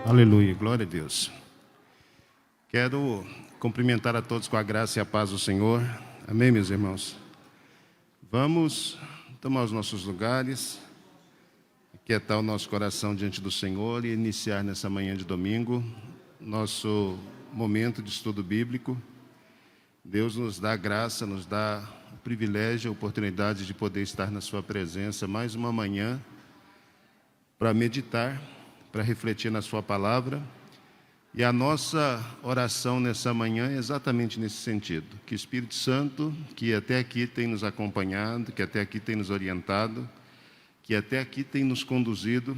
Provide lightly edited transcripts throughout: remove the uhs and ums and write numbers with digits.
Aleluia, glória a Deus. Quero cumprimentar a todos com a graça e a paz do Senhor. Amém, meus irmãos? Vamos tomar os nossos lugares, aquietar o nosso coração diante do Senhor e iniciar nessa manhã de domingo nosso momento de estudo bíblico. Deus nos dá a graça, nos dá o privilégio, a oportunidade de poder estar na sua presença mais uma manhã para meditar, para refletir na sua palavra. E a nossa oração nessa manhã é exatamente nesse sentido, que o Espírito Santo, que até aqui tem nos acompanhado, que até aqui tem nos orientado, que até aqui tem nos conduzido,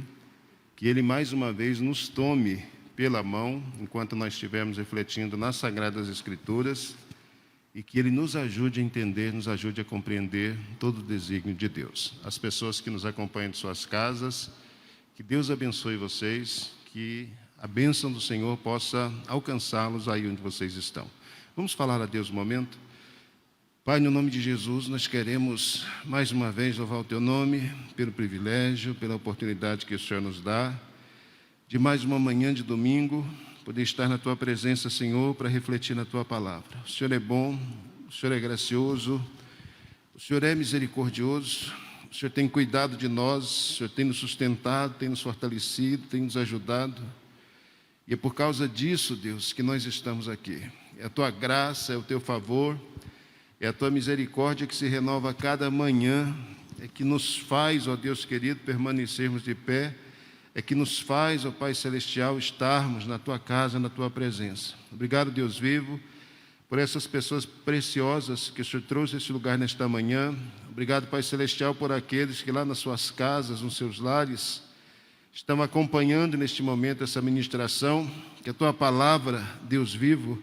que Ele mais uma vez nos tome pela mão, enquanto nós estivermos refletindo nas Sagradas Escrituras, e que Ele nos ajude a entender, nos ajude a compreender todo o desígnio de Deus. As pessoas que nos acompanham de suas casas, que Deus abençoe vocês, que a bênção do Senhor possa alcançá-los aí onde vocês estão. Vamos falar a Deus um momento? Pai, no nome de Jesus, nós queremos mais uma vez louvar o Teu nome, pelo privilégio, pela oportunidade que o Senhor nos dá, de mais uma manhã de domingo, poder estar na Tua presença, Senhor, para refletir na Tua palavra. O Senhor é bom, o Senhor é gracioso, o Senhor é misericordioso, o Senhor tem cuidado de nós, o Senhor tem nos sustentado, tem nos fortalecido, tem nos ajudado. E é por causa disso, Deus, que nós estamos aqui. É a Tua graça, é o Teu favor, é a Tua misericórdia que se renova a cada manhã, é que nos faz, ó Deus querido, permanecermos de pé, é que nos faz, ó Pai Celestial, estarmos na Tua casa, na Tua presença. Obrigado, Deus vivo, por essas pessoas preciosas que o Senhor trouxe a esse lugar nesta manhã. Obrigado, Pai Celestial, por aqueles que lá nas suas casas, nos seus lares, estão acompanhando neste momento essa ministração, que a Tua palavra, Deus vivo,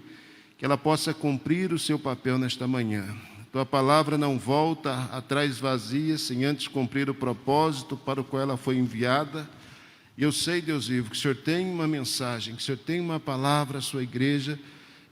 que ela possa cumprir o seu papel nesta manhã. A Tua palavra não volta atrás vazia, sem antes cumprir o propósito para o qual ela foi enviada. E eu sei, Deus vivo, que o Senhor tem uma mensagem, que o Senhor tem uma palavra à sua igreja.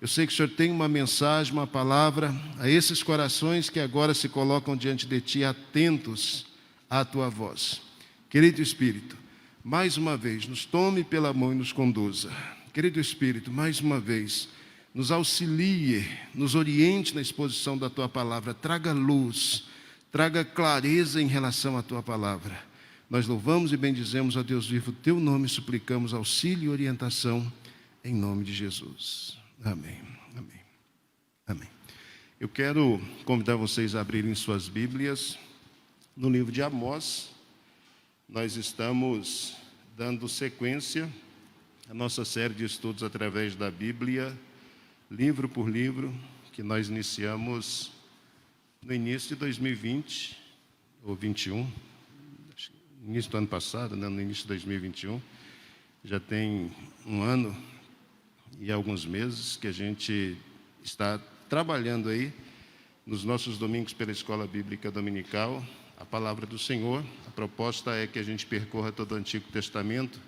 Eu sei que o Senhor tem uma mensagem, uma palavra a esses corações que agora se colocam diante de Ti, atentos à Tua voz. Querido Espírito, mais uma vez, nos tome pela mão e nos conduza. Querido Espírito, mais uma vez, nos auxilie, nos oriente na exposição da Tua palavra. Traga luz, traga clareza em relação à Tua palavra. Nós louvamos e bendizemos a Deus vivo, Teu nome, suplicamos auxílio e orientação, em nome de Jesus. Amém, amém, amém. Eu quero convidar vocês a abrirem suas Bíblias no livro de Amós. Nós estamos dando sequência à nossa série de estudos através da Bíblia, livro por livro, que nós iniciamos no início de 2020, ou 21, início do ano passado, né? No início de 2021. Já tem um ano e alguns meses que a gente está trabalhando aí nos nossos domingos pela Escola Bíblica Dominical, a palavra do Senhor. A proposta é que a gente percorra todo o Antigo Testamento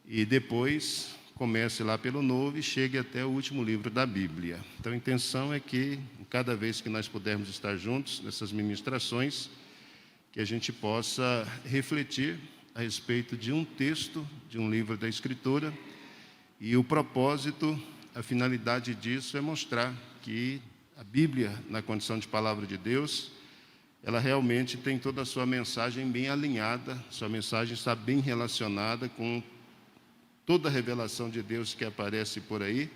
e depois comece lá pelo Novo e chegue até o último livro da Bíblia. Então a intenção é que cada vez que nós pudermos estar juntos nessas ministrações, que a gente possa refletir a respeito de um texto, de um livro da Escritura. E o propósito, a finalidade disso é mostrar que a Bíblia, na condição de palavra de Deus, ela realmente tem toda a sua mensagem bem alinhada, sua mensagem está bem relacionada com toda a revelação de Deus que aparece por aí.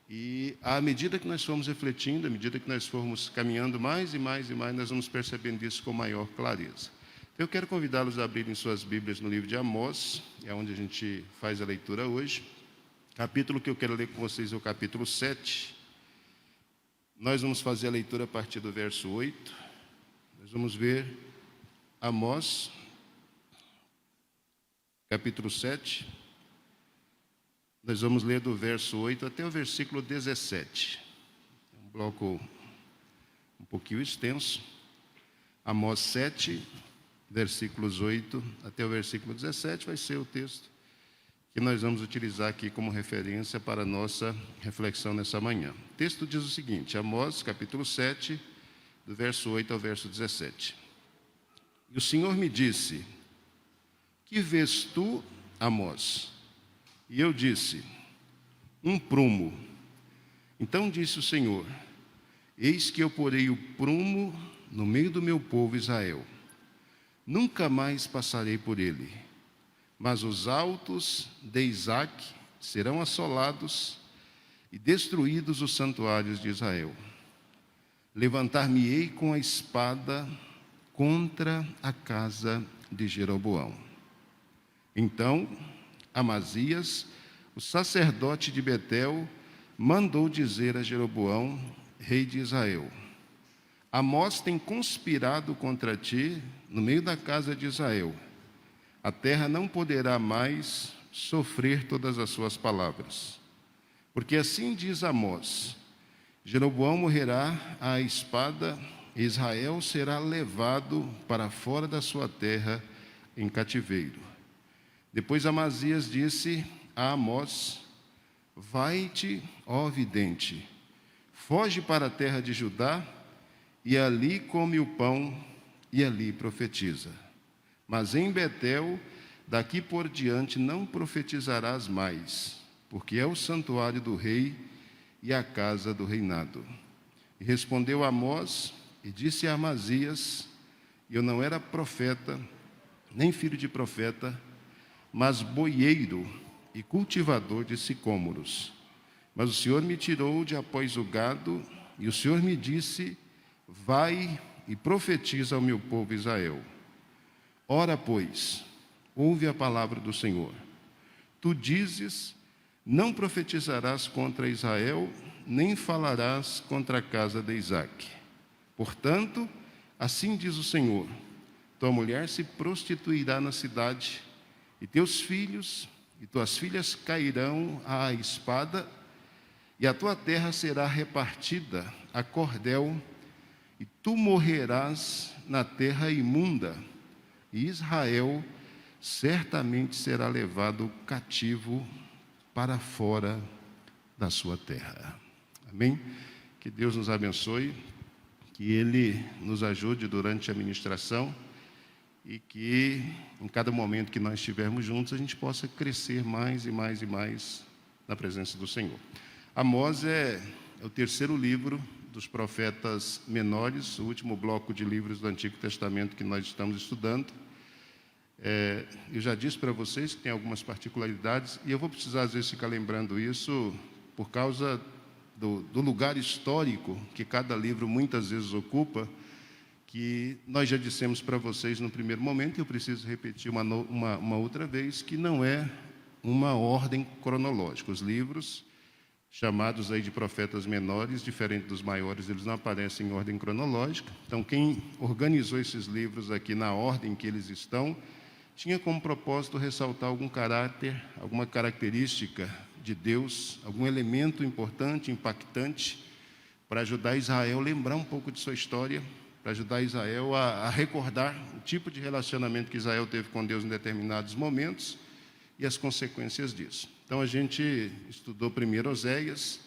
E à medida que nós formos refletindo, à medida que nós formos caminhando mais e mais e mais, nós vamos percebendo isso com maior clareza. Então, eu quero convidá-los a abrirem suas Bíblias no livro de Amós, é onde a gente faz a leitura hoje. Capítulo que eu quero ler com vocês é o capítulo 7. Nós vamos fazer a leitura a partir do verso 8. Nós vamos ver Amós, capítulo 7. Nós vamos ler do verso 8 até o versículo 17. É um bloco um pouquinho extenso. Amós 7, versículos 8 até o versículo 17 vai ser o texto que nós vamos utilizar aqui como referência para a nossa reflexão nessa manhã. O texto diz o seguinte, Amós, capítulo 7, do verso 8 ao verso 17. E o Senhor me disse, que vês tu, Amós? E eu disse: um prumo. Então disse o Senhor: eis que eu porei o prumo no meio do meu povo Israel. Nunca mais passarei por ele, mas os altos de Isaque serão assolados e destruídos os santuários de Israel. Levantar-me-ei com a espada contra a casa de Jeroboão. Então Amazias, o sacerdote de Betel, mandou dizer a Jeroboão, rei de Israel: Amós tem conspirado contra ti no meio da casa de Israel. A terra não poderá mais sofrer todas as suas palavras. Porque assim diz Amós: Jeroboão morrerá à espada, e Israel será levado para fora da sua terra em cativeiro. Depois Amazias disse a Amós: vai-te, ó vidente, foge para a terra de Judá, e ali come o pão, e ali profetiza. Mas em Betel, daqui por diante, não profetizarás mais, porque é o santuário do rei e a casa do reinado. E respondeu Amós e disse a Amazias: eu não era profeta, nem filho de profeta, mas boieiro e cultivador de sicômoros. Mas o Senhor me tirou de após o gado, e o Senhor me disse: vai e profetiza ao meu povo Israel. Ora, pois, ouve a palavra do Senhor. Tu dizes: não profetizarás contra Israel, nem falarás contra a casa de Isaque. Portanto, assim diz o Senhor: tua mulher se prostituirá na cidade, e teus filhos e tuas filhas cairão à espada, e a tua terra será repartida a cordel, e tu morrerás na terra imunda, e Israel certamente será levado cativo para fora da sua terra. Amém? Que Deus nos abençoe, que Ele nos ajude durante a ministração e que em cada momento que nós estivermos juntos a gente possa crescer mais e mais e mais na presença do Senhor. Amós é o terceiro livro dos profetas menores, o último bloco de livros do Antigo Testamento que nós estamos estudando. Eu já disse para vocês que tem algumas particularidades, e eu vou precisar às vezes ficar lembrando isso por causa do lugar histórico que cada livro muitas vezes ocupa, que nós já dissemos para vocês no primeiro momento, e eu preciso repetir uma outra vez, que não é uma ordem cronológica. Os livros chamados aí de profetas menores, diferente dos maiores, eles não aparecem em ordem cronológica. Então, quem organizou esses livros aqui na ordem que eles estão, tinha como propósito ressaltar algum caráter, alguma característica de Deus, algum elemento importante, impactante, para ajudar Israel a lembrar um pouco de sua história, para ajudar Israel a recordar o tipo de relacionamento que Israel teve com Deus em determinados momentos e as consequências disso. Então, a gente estudou primeiro Oséias,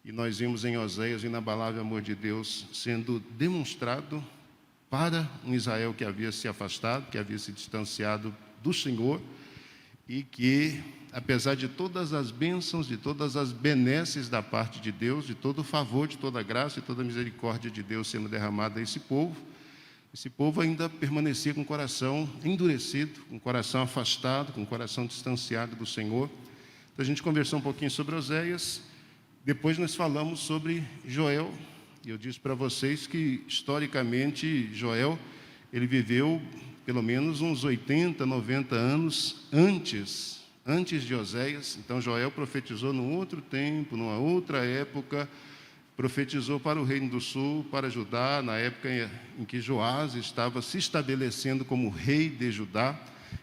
e nós vimos em Oséias o inabalável amor de Deus sendo demonstrado para um Israel que havia se afastado, que havia se distanciado do Senhor, e que, apesar de todas as bênçãos, de todas as benesses da parte de Deus, de todo o favor, de toda a graça e toda a misericórdia de Deus sendo derramada a esse povo ainda permanecia com o coração endurecido, com o coração afastado, com o coração distanciado do Senhor. Então, a gente conversou um pouquinho sobre Oséias, depois nós falamos sobre Joel, e eu disse para vocês que, historicamente, Joel, ele viveu pelo menos uns 80, 90 anos antes de Oséias. Então, Joel profetizou num outro tempo, numa outra época, profetizou para o Reino do Sul, para Judá, na época em que Joás estava se estabelecendo como rei de Judá.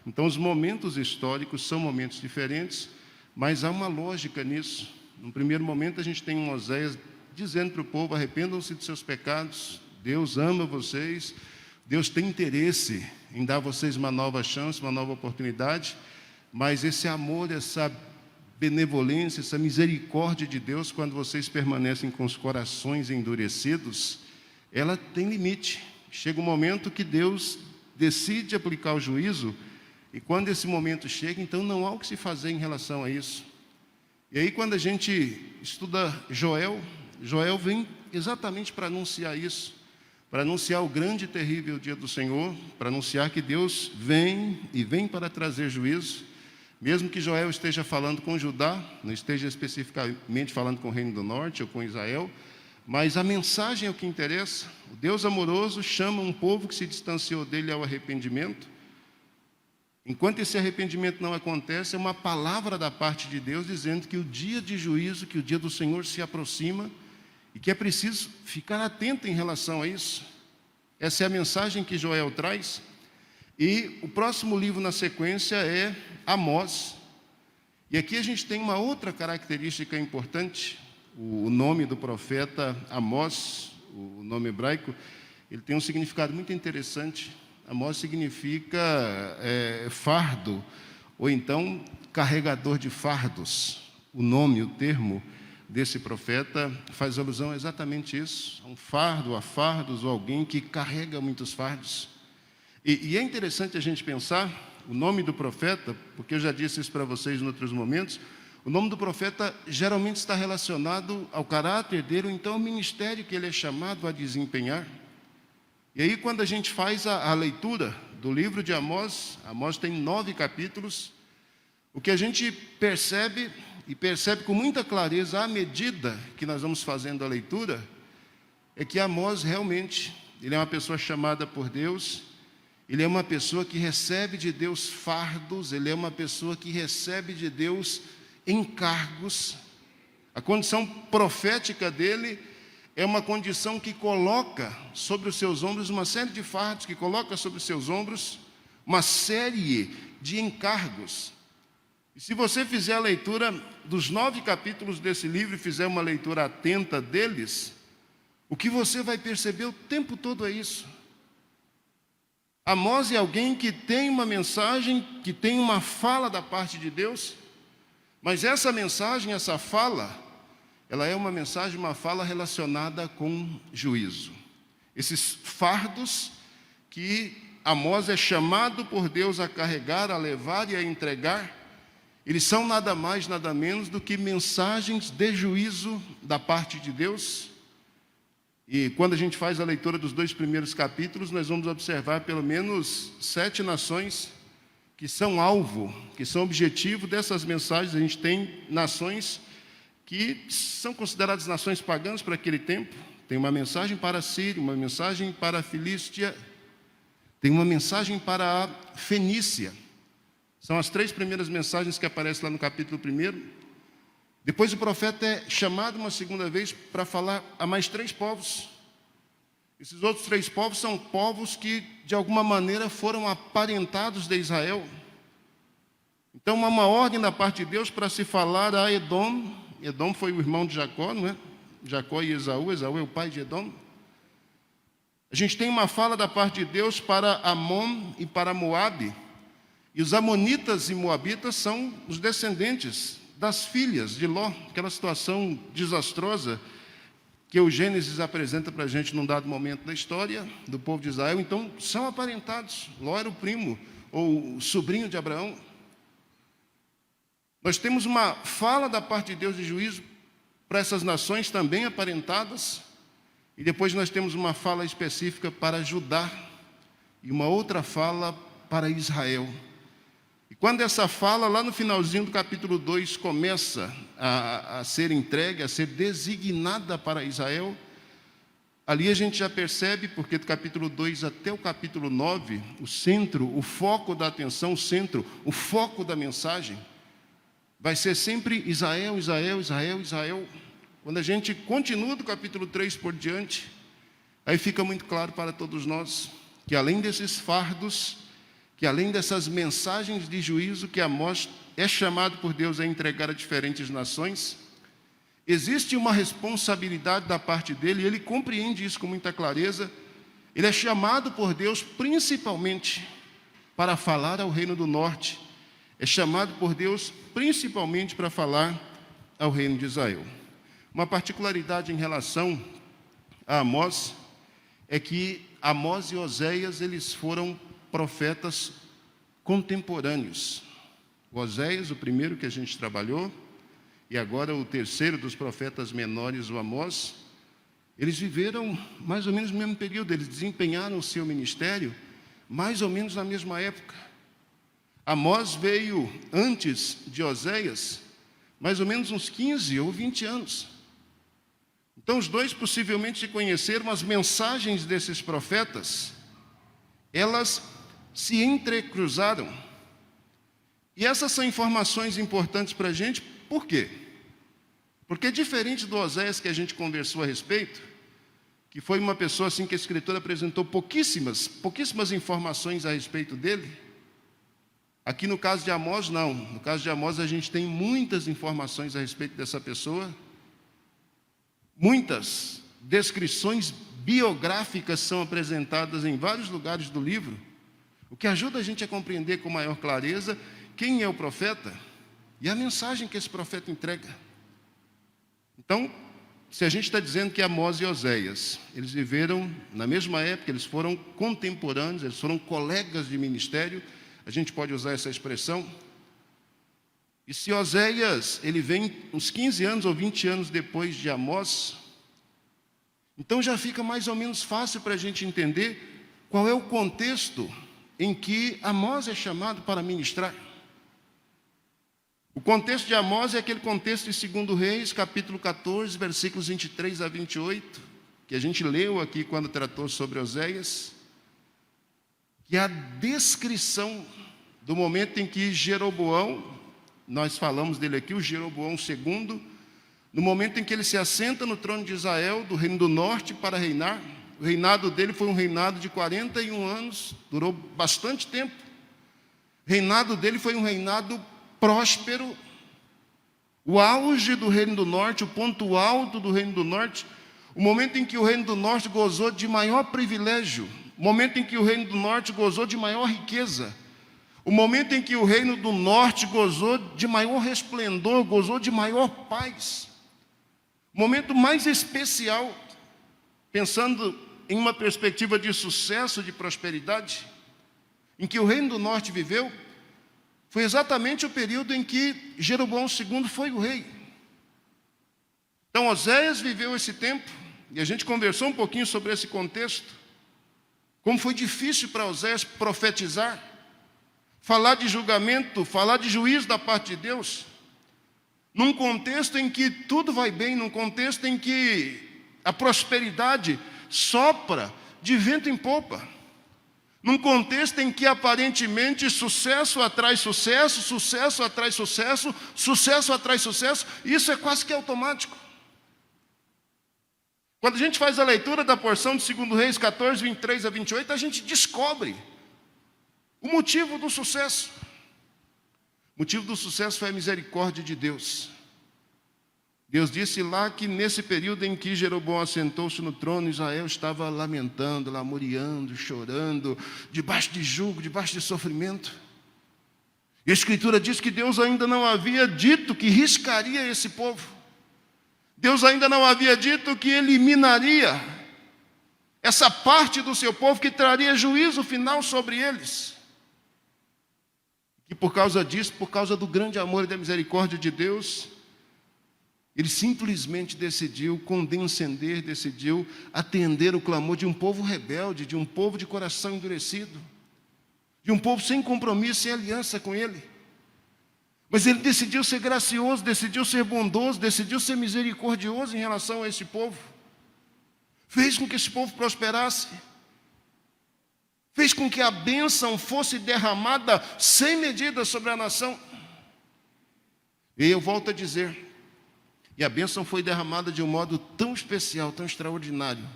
Então, os momentos históricos são momentos diferentes, mas há uma lógica nisso. No primeiro momento, a gente tem um Oséias dizendo para o povo: arrependam-se de seus pecados, Deus ama vocês, Deus tem interesse em dar a vocês uma nova chance, uma nova oportunidade, mas esse amor, essa benevolência, essa misericórdia de Deus, quando vocês permanecem com os corações endurecidos, ela tem limite. Chega um momento que Deus decide aplicar o juízo, E quando esse momento chega, então não há o que se fazer em relação a isso. E aí quando a gente estuda Joel, Joel vem exatamente para anunciar isso, para anunciar o grande e terrível dia do Senhor, para anunciar que Deus vem e vem para trazer juízo, mesmo que Joel esteja falando com Judá, não esteja especificamente falando com o Reino do Norte ou com Israel, mas a mensagem é o que interessa. O Deus amoroso chama um povo que se distanciou dele ao arrependimento. Enquanto esse arrependimento não acontece, é uma palavra da parte de Deus dizendo que o dia de juízo, que o dia do Senhor se aproxima e que é preciso ficar atento em relação a isso. Essa é a mensagem que Joel traz. E o próximo livro na sequência é Amós. E aqui a gente tem uma outra característica importante. O nome do profeta Amós, o nome hebraico, ele tem um significado muito interessante. Amós significa fardo, ou então carregador de fardos. O nome, o termo desse profeta faz alusão a exatamente isso. Um fardo, a fardos, ou alguém que carrega muitos fardos. E é interessante a gente pensar o nome do profeta, porque eu já disse isso para vocês em outros momentos. O nome do profeta geralmente está relacionado ao caráter dele, ou então ao ministério que ele é chamado a desempenhar. E aí quando a gente faz a leitura do livro de Amós, Amós tem 9 capítulos, o que a gente percebe, e percebe com muita clareza à medida que nós vamos fazendo a leitura, é que Amós realmente, ele é uma pessoa chamada por Deus, ele é uma pessoa que recebe de Deus fardos, ele é uma pessoa que recebe de Deus encargos. A condição profética dele é uma condição que coloca sobre os seus ombros uma série de fardos, que coloca sobre os seus ombros uma série de encargos. E se você fizer a leitura dos 9 capítulos desse livro e fizer uma leitura atenta deles, o que você vai perceber o tempo todo é isso. Amós é alguém que tem uma mensagem, que tem uma fala da parte de Deus, mas essa mensagem, essa fala, ela é uma mensagem, uma fala relacionada com juízo. Esses fardos que Amós é chamado por Deus a carregar, a levar e a entregar, eles são nada mais, nada menos do que mensagens de juízo da parte de Deus. E quando a gente faz a leitura dos 2 primeiros capítulos, nós vamos observar pelo menos 7 nações que são alvo, que são objetivo dessas mensagens. A gente tem nações que são consideradas nações pagãs para aquele tempo. Tem uma mensagem para a Síria, uma mensagem para a Filístia, tem uma mensagem para a Fenícia. São as 3 primeiras mensagens que aparecem lá no capítulo 1. Depois o profeta é chamado uma segunda vez para falar a mais 3 povos. Esses outros 3 povos são povos que, de alguma maneira, foram aparentados de Israel. Então, há uma ordem da parte de Deus para se falar a Edom. Edom foi o irmão de Jacó, não é? Jacó e Esaú. Esaú é o pai de Edom. A gente tem uma fala da parte de Deus para Amon e para Moabe. E os amonitas e moabitas são os descendentes das filhas de Ló, aquela situação desastrosa que o Gênesis apresenta para a gente num dado momento da história do povo de Israel. Então, são aparentados. Ló era o primo ou o sobrinho de Abraão. Nós temos uma fala da parte de Deus de juízo para essas nações também aparentadas, e depois nós temos uma fala específica para Judá e uma outra fala para Israel. E quando essa fala, lá no finalzinho do capítulo 2, começa a ser entregue, a ser designada para Israel, ali a gente já percebe, porque do capítulo 2 até o capítulo 9, o centro, o foco da atenção, o foco da mensagem, vai ser sempre Israel, Israel, Israel, Israel. Quando a gente continua do capítulo 3 por diante, aí fica muito claro para todos nós que além desses fardos, que além dessas mensagens de juízo que Amós é chamado por Deus a entregar a diferentes nações, existe uma responsabilidade da parte dele, e ele compreende isso com muita clareza. Ele é chamado por Deus principalmente para falar ao Reino do Norte, é chamado por Deus principalmente para falar ao Reino de Israel. Uma particularidade em relação a Amós é que Amós e Oséias, eles foram profetas contemporâneos. O Oséias, o primeiro que a gente trabalhou, e agora o terceiro dos profetas menores, o Amós, eles viveram mais ou menos no mesmo período, eles desempenharam o seu ministério mais ou menos na mesma época. Amós veio antes de Oséias, mais ou menos uns 15 ou 20 anos. Então os dois possivelmente se conheceram, as mensagens desses profetas, elas se entrecruzaram. E essas são informações importantes para a gente, por quê? Porque diferente do Oséias que a gente conversou a respeito, que foi uma pessoa assim que a Escritura apresentou pouquíssimas informações a respeito dele, aqui no caso de Amós não. No caso de Amós a gente tem muitas informações a respeito dessa pessoa, muitas descrições biográficas são apresentadas em vários lugares do livro, o que ajuda a gente a compreender com maior clareza quem é o profeta e a mensagem que esse profeta entrega. Então, se a gente está dizendo que Amós e Oséias, eles viveram na mesma época, eles foram contemporâneos, eles foram colegas de ministério, a gente pode usar essa expressão. E se Oséias, ele vem uns 15 anos ou 20 anos depois de Amós, então já fica mais ou menos fácil para a gente entender qual é o contexto em que Amós é chamado para ministrar. O contexto de Amós é aquele contexto de 2 Reis, capítulo 14, versículos 23 a 28, que a gente leu aqui quando tratou sobre Oséias, que é a descrição do momento em que Jeroboão, nós falamos dele aqui, o Jeroboão II, no momento em que ele se assenta no trono de Israel, do reino do norte, para reinar. O reinado dele foi um reinado de 41 anos, durou bastante tempo. O reinado dele foi um reinado próspero, o auge do reino do norte, o ponto alto do reino do norte, o momento em que o reino do norte gozou de maior privilégio, o momento em que o reino do norte gozou de maior riqueza, o momento em que o reino do norte gozou de maior resplendor, gozou de maior paz, o momento mais especial, pensando em uma perspectiva de sucesso, de prosperidade, em que o reino do norte viveu, foi exatamente o período em que Jeroboão II foi o rei. Então Oséias viveu esse tempo, e a gente conversou um pouquinho sobre esse contexto, como foi difícil para Oséias profetizar, falar de julgamento, falar de juízo da parte de Deus, num contexto em que tudo vai bem, num contexto em que a prosperidade sopra de vento em popa, num contexto em que aparentemente sucesso atrai sucesso, sucesso atrai sucesso, sucesso atrai sucesso, isso é quase que automático. Quando a gente faz a leitura da porção de 2 Reis 14, 23 a 28, a gente descobre o motivo do sucesso. O motivo do sucesso foi a misericórdia de Deus. Deus disse lá que nesse período em que Jeroboão assentou-se no trono, Israel estava lamentando, lamuriando, chorando, debaixo de jugo, debaixo de sofrimento. E a Escritura diz que Deus ainda não havia dito que riscaria esse povo. Deus ainda não havia dito que eliminaria essa parte do seu povo que traria juízo final sobre eles. E por causa disso, por causa do grande amor e da misericórdia de Deus, ele simplesmente decidiu condescender, decidiu atender o clamor de um povo rebelde, de um povo de coração endurecido, de um povo sem compromisso, sem aliança com ele. Mas ele decidiu ser gracioso, decidiu ser bondoso, decidiu ser misericordioso em relação a esse povo. Fez com que esse povo prosperasse. Fez com que a bênção fosse derramada sem medida sobre a nação. E eu volto a dizer, e a bênção foi derramada de um modo tão especial, tão extraordinário,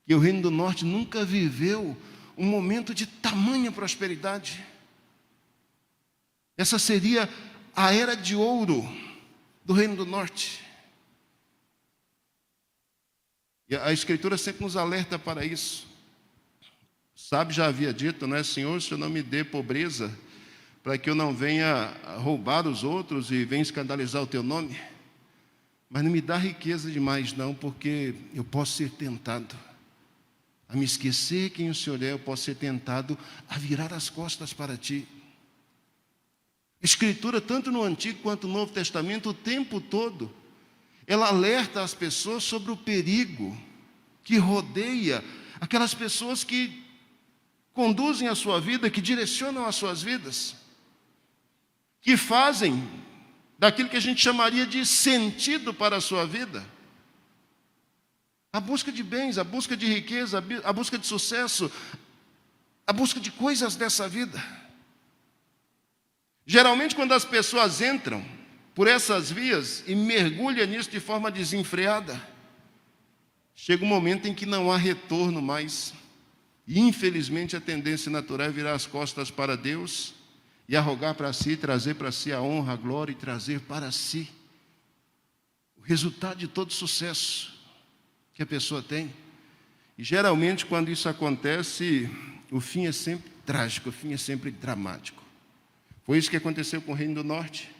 que o reino do norte nunca viveu um momento de tamanha prosperidade. Essa seria a era de ouro do reino do norte. E a Escritura sempre nos alerta para isso. Sabe, já havia dito, não é, Senhor, se eu não me dê pobreza, para que eu não venha roubar os outros e venha escandalizar o teu nome. Mas não me dá riqueza demais não, porque eu posso ser tentado. a me esquecer quem o Senhor é, eu posso ser tentado a virar as costas para ti. A Escritura, tanto no Antigo quanto no Novo Testamento, o tempo todo, ela alerta as pessoas sobre o perigo que rodeia aquelas pessoas que conduzem a sua vida, que direcionam as suas vidas, que fazem daquilo que a gente chamaria de sentido para a sua vida. A busca de bens, a busca de riqueza, a busca de sucesso, a busca de coisas dessa vida. Geralmente, quando as pessoas entram por essas vias e mergulham nisso de forma desenfreada, chega um momento em que não há retorno mais. E, infelizmente, a tendência natural é virar as costas para Deus e arrogar para si, trazer para si a honra, a glória e trazer para si o resultado de todo sucesso que a pessoa tem. E, geralmente, quando isso acontece, o fim é sempre trágico, o fim é sempre dramático. Foi isso que aconteceu com o Reino do Norte.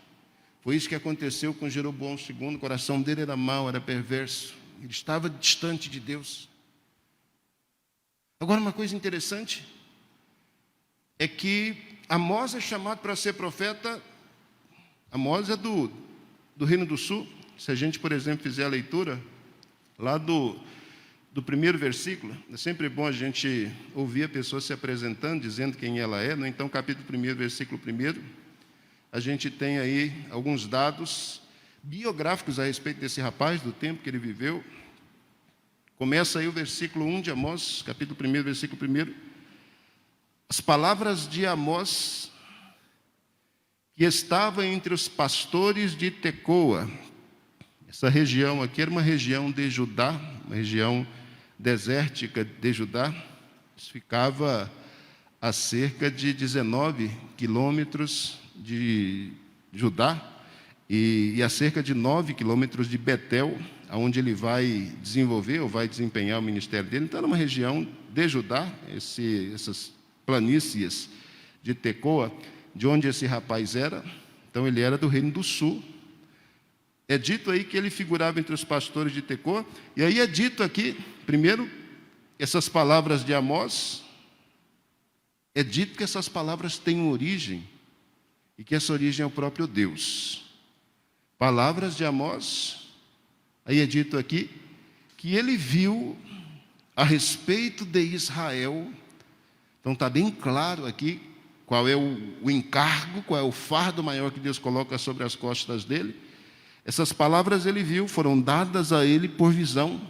Foi isso que aconteceu com Jeroboão II. O coração dele era mau, era perverso. Ele estava distante de Deus. Agora, uma coisa interessante é que Amós é chamado para ser profeta. Amós é do Reino do Sul. Se a gente, por exemplo, fizer a leitura lá do primeiro versículo, é sempre bom a gente ouvir a pessoa se apresentando, dizendo quem ela é, né? Então, capítulo 1, versículo 1, a gente tem aí alguns dados biográficos a respeito desse rapaz, do tempo que ele viveu. Começa aí o versículo 1 de Amós, capítulo 1, versículo 1. As palavras de Amós, que estava entre os pastores de Tecoa. Essa região aqui era uma região de Judá, uma região desértica de Judá. Isso ficava a cerca de 19 quilômetros de Judá e a cerca de 9 quilômetros de Betel, onde ele vai desenvolver ou vai desempenhar o ministério dele. Então, era uma região de Judá, essas planícies de Tecoa, de onde esse rapaz era. Então, ele era do Reino do Sul. É dito aí que ele figurava entre os pastores de Tecoa. E aí é dito aqui, primeiro, essas palavras de Amós. É dito que essas palavras têm origem, e que essa origem é o próprio Deus. Palavras de Amós. Aí é dito aqui que ele viu a respeito de Israel. Então está bem claro aqui qual é o encargo, qual é o fardo maior que Deus coloca sobre as costas dele. Essas palavras ele viu, foram dadas a ele por visão.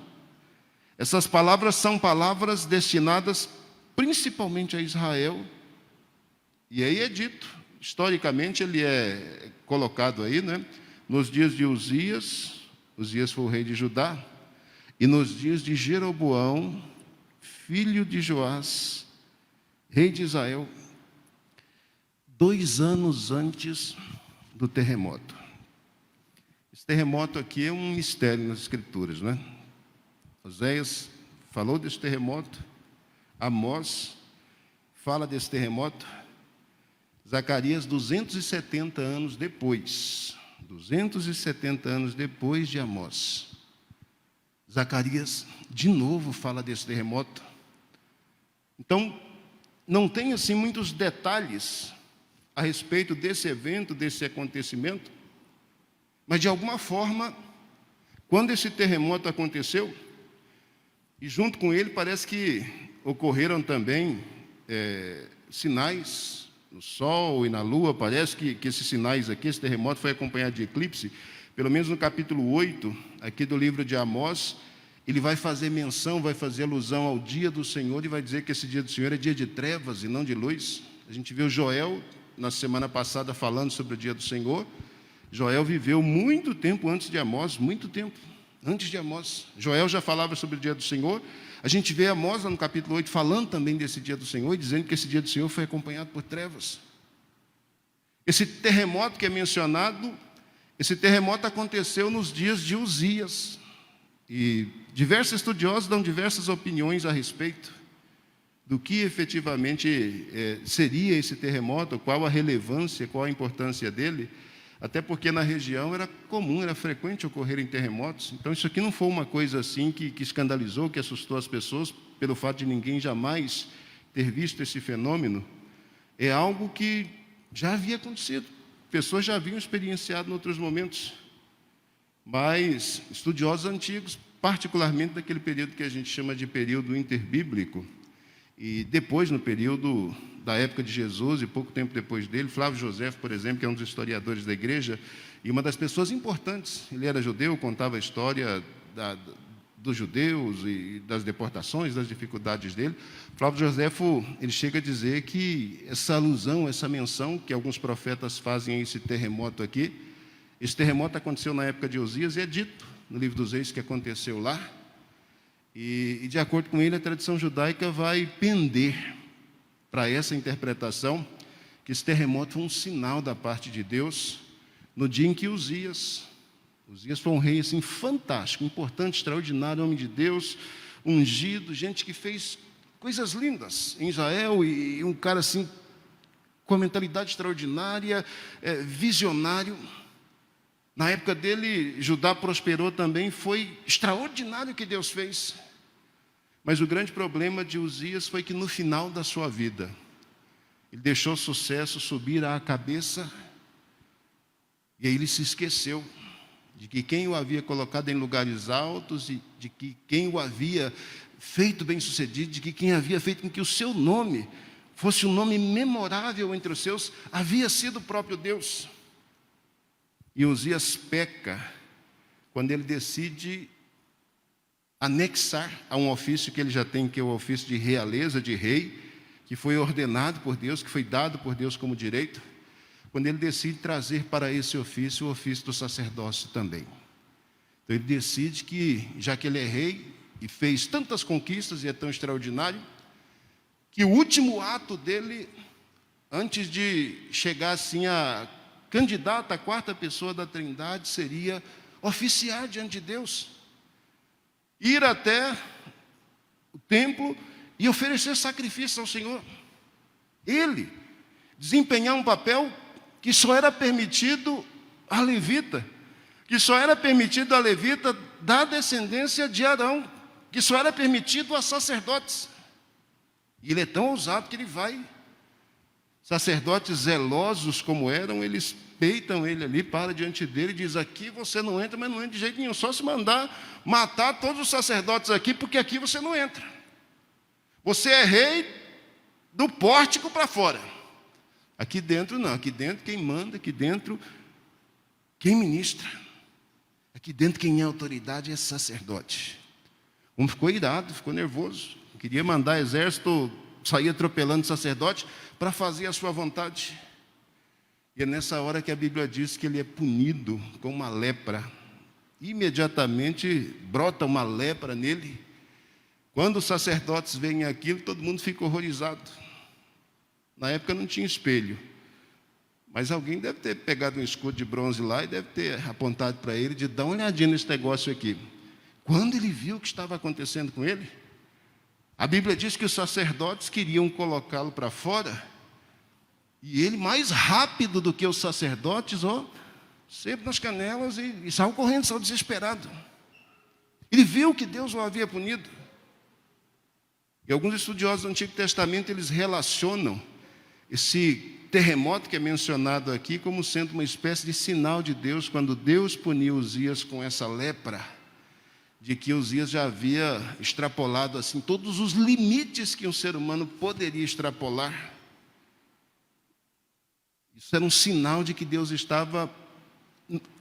Essas palavras são palavras destinadas principalmente a Israel. E aí é dito, historicamente ele é colocado aí, né? Nos dias de Uzias foi o rei de Judá, e nos dias de Jeroboão, filho de Joás, rei de Israel, 2 anos antes do terremoto. Esse terremoto aqui é um mistério nas Escrituras, né? Oséias falou desse terremoto, Amós fala desse terremoto, Zacarias 270 anos depois, 270 anos depois de Amós, Zacarias de novo fala desse terremoto. Então, não tem assim muitos detalhes a respeito desse evento, desse acontecimento, mas de alguma forma, quando esse terremoto aconteceu, e junto com ele parece que ocorreram também sinais no sol e na lua. Parece que esses sinais aqui, esse terremoto foi acompanhado de eclipse. Pelo menos no capítulo 8, aqui do livro de Amós, ele vai fazer menção, vai fazer alusão ao dia do Senhor e vai dizer que esse dia do Senhor é dia de trevas e não de luz. A gente viu Joel, na semana passada, falando sobre o dia do Senhor. Joel viveu muito tempo antes de Amós, muito tempo antes de Amós. Joel já falava sobre o dia do Senhor. A gente vê Amós no capítulo 8 falando também desse dia do Senhor e dizendo que esse dia do Senhor foi acompanhado por trevas. Esse terremoto que é mencionado, esse terremoto aconteceu nos dias de Uzias. E diversos estudiosos dão diversas opiniões a respeito do que efetivamente seria esse terremoto, qual a relevância, qual a importância dele. Até porque na região era comum, era frequente ocorrerem terremotos. Então isso aqui não foi uma coisa assim que escandalizou, que assustou as pessoas, pelo fato de ninguém jamais ter visto esse fenômeno. É algo que já havia acontecido. Pessoas já haviam experienciado em outros momentos. Mas estudiosos antigos, particularmente daquele período que a gente chama de período interbíblico, e depois, no período da época de Jesus e pouco tempo depois dele, Flávio Josefo, por exemplo, que é um dos historiadores da igreja, e uma das pessoas importantes, ele era judeu, contava a história dos judeus e das deportações, das dificuldades dele. Flávio Josefo, ele chega a dizer que essa alusão, essa menção que alguns profetas fazem a esse terremoto aqui, esse terremoto aconteceu na época de Uzias e é dito no livro dos Reis que aconteceu lá. E de acordo com ele, a tradição judaica vai pender para essa interpretação que esse terremoto foi um sinal da parte de Deus no dia em que Uzias foi um rei assim, fantástico, importante, extraordinário, homem de Deus, ungido, gente que fez coisas lindas em Israel e um cara assim com a mentalidade extraordinária, visionário. Na época dele, Judá prosperou também, foi extraordinário o que Deus fez. Mas o grande problema de Uzias foi que no final da sua vida, ele deixou o sucesso subir à cabeça, e aí ele se esqueceu de que quem o havia colocado em lugares altos, e de que quem o havia feito bem-sucedido, de que quem havia feito com que o seu nome fosse um nome memorável entre os seus, havia sido o próprio Deus. E Uzias peca quando ele decide anexar a um ofício que ele já tem, que é o ofício de realeza, de rei, que foi ordenado por Deus, que foi dado por Deus como direito, quando ele decide trazer para esse ofício o ofício do sacerdócio também. Então ele decide que, já que ele é rei e fez tantas conquistas e é tão extraordinário, que o último ato dele, antes de chegar assim a candidato à quarta pessoa da Trindade, seria oficiar diante de Deus, ir até o templo e oferecer sacrifício ao Senhor. Ele desempenhar um papel que só era permitido a levita, que só era permitido a levita da descendência de Arão, que só era permitido a sacerdotes. E ele é tão ousado que ele vai. Sacerdotes zelosos como eram, eles peitam ele ali, para diante dele e diz: aqui você não entra, mas não entra de jeito nenhum, só se mandar matar todos os sacerdotes aqui, porque aqui você não entra. Você é rei do pórtico para fora. Aqui dentro não, aqui dentro quem manda, aqui dentro quem ministra, aqui dentro quem é autoridade é sacerdote. Um ficou irado, ficou nervoso, queria mandar exército sair atropelando sacerdote para fazer a sua vontade. E é nessa hora que a Bíblia diz que ele é punido com uma lepra. Imediatamente brota uma lepra nele. Quando os sacerdotes veem aquilo, todo mundo fica horrorizado. Na época não tinha espelho, mas alguém deve ter pegado um escudo de bronze lá e deve ter apontado para ele de dar uma olhadinha nesse negócio aqui. Quando ele viu o que estava acontecendo com ele, a Bíblia diz que os sacerdotes queriam colocá-lo para fora, e ele, mais rápido do que os sacerdotes, sempre nas canelas e saiu correndo, saiu desesperado. Ele viu que Deus o havia punido. E alguns estudiosos do Antigo Testamento, eles relacionam esse terremoto que é mencionado aqui como sendo uma espécie de sinal de Deus, quando Deus puniu Uzias com essa lepra, de que Uzias já havia extrapolado assim todos os limites que um ser humano poderia extrapolar. Isso era um sinal de que Deus estava,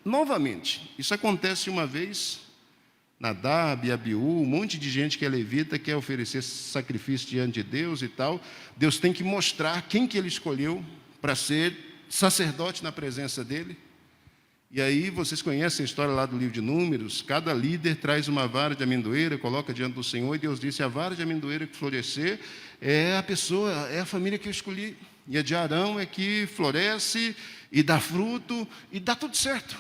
novamente, isso acontece uma vez, Nadab, Abiú, um monte de gente que é levita, quer oferecer sacrifício diante de Deus e tal. Deus tem que mostrar quem que ele escolheu para ser sacerdote na presença dele. E aí vocês conhecem a história lá do livro de Números, cada líder traz uma vara de amendoeira, coloca diante do Senhor, e Deus disse: a vara de amendoeira que florescer é a pessoa, é a família que eu escolhi. E a de Arão é que floresce e dá fruto e dá tudo certo.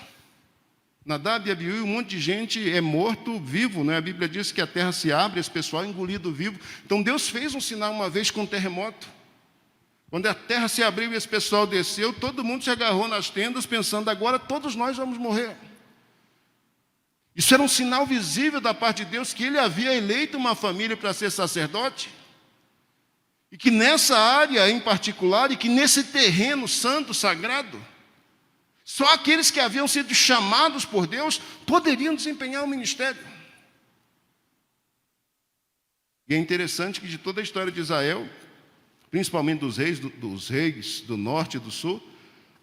Nadab e Abiú, um monte de gente é morto vivo, né? A Bíblia diz que a terra se abre, esse pessoal é engolido vivo. Então Deus fez um sinal uma vez com um terremoto. Quando a terra se abriu e esse pessoal desceu, todo mundo se agarrou nas tendas, pensando, agora todos nós vamos morrer. Isso era um sinal visível da parte de Deus, que ele havia eleito uma família para ser sacerdote, e que nessa área em particular, e que nesse terreno santo, sagrado, só aqueles que haviam sido chamados por Deus poderiam desempenhar o ministério. E é interessante que de toda a história de Israel, principalmente dos reis do norte e do sul,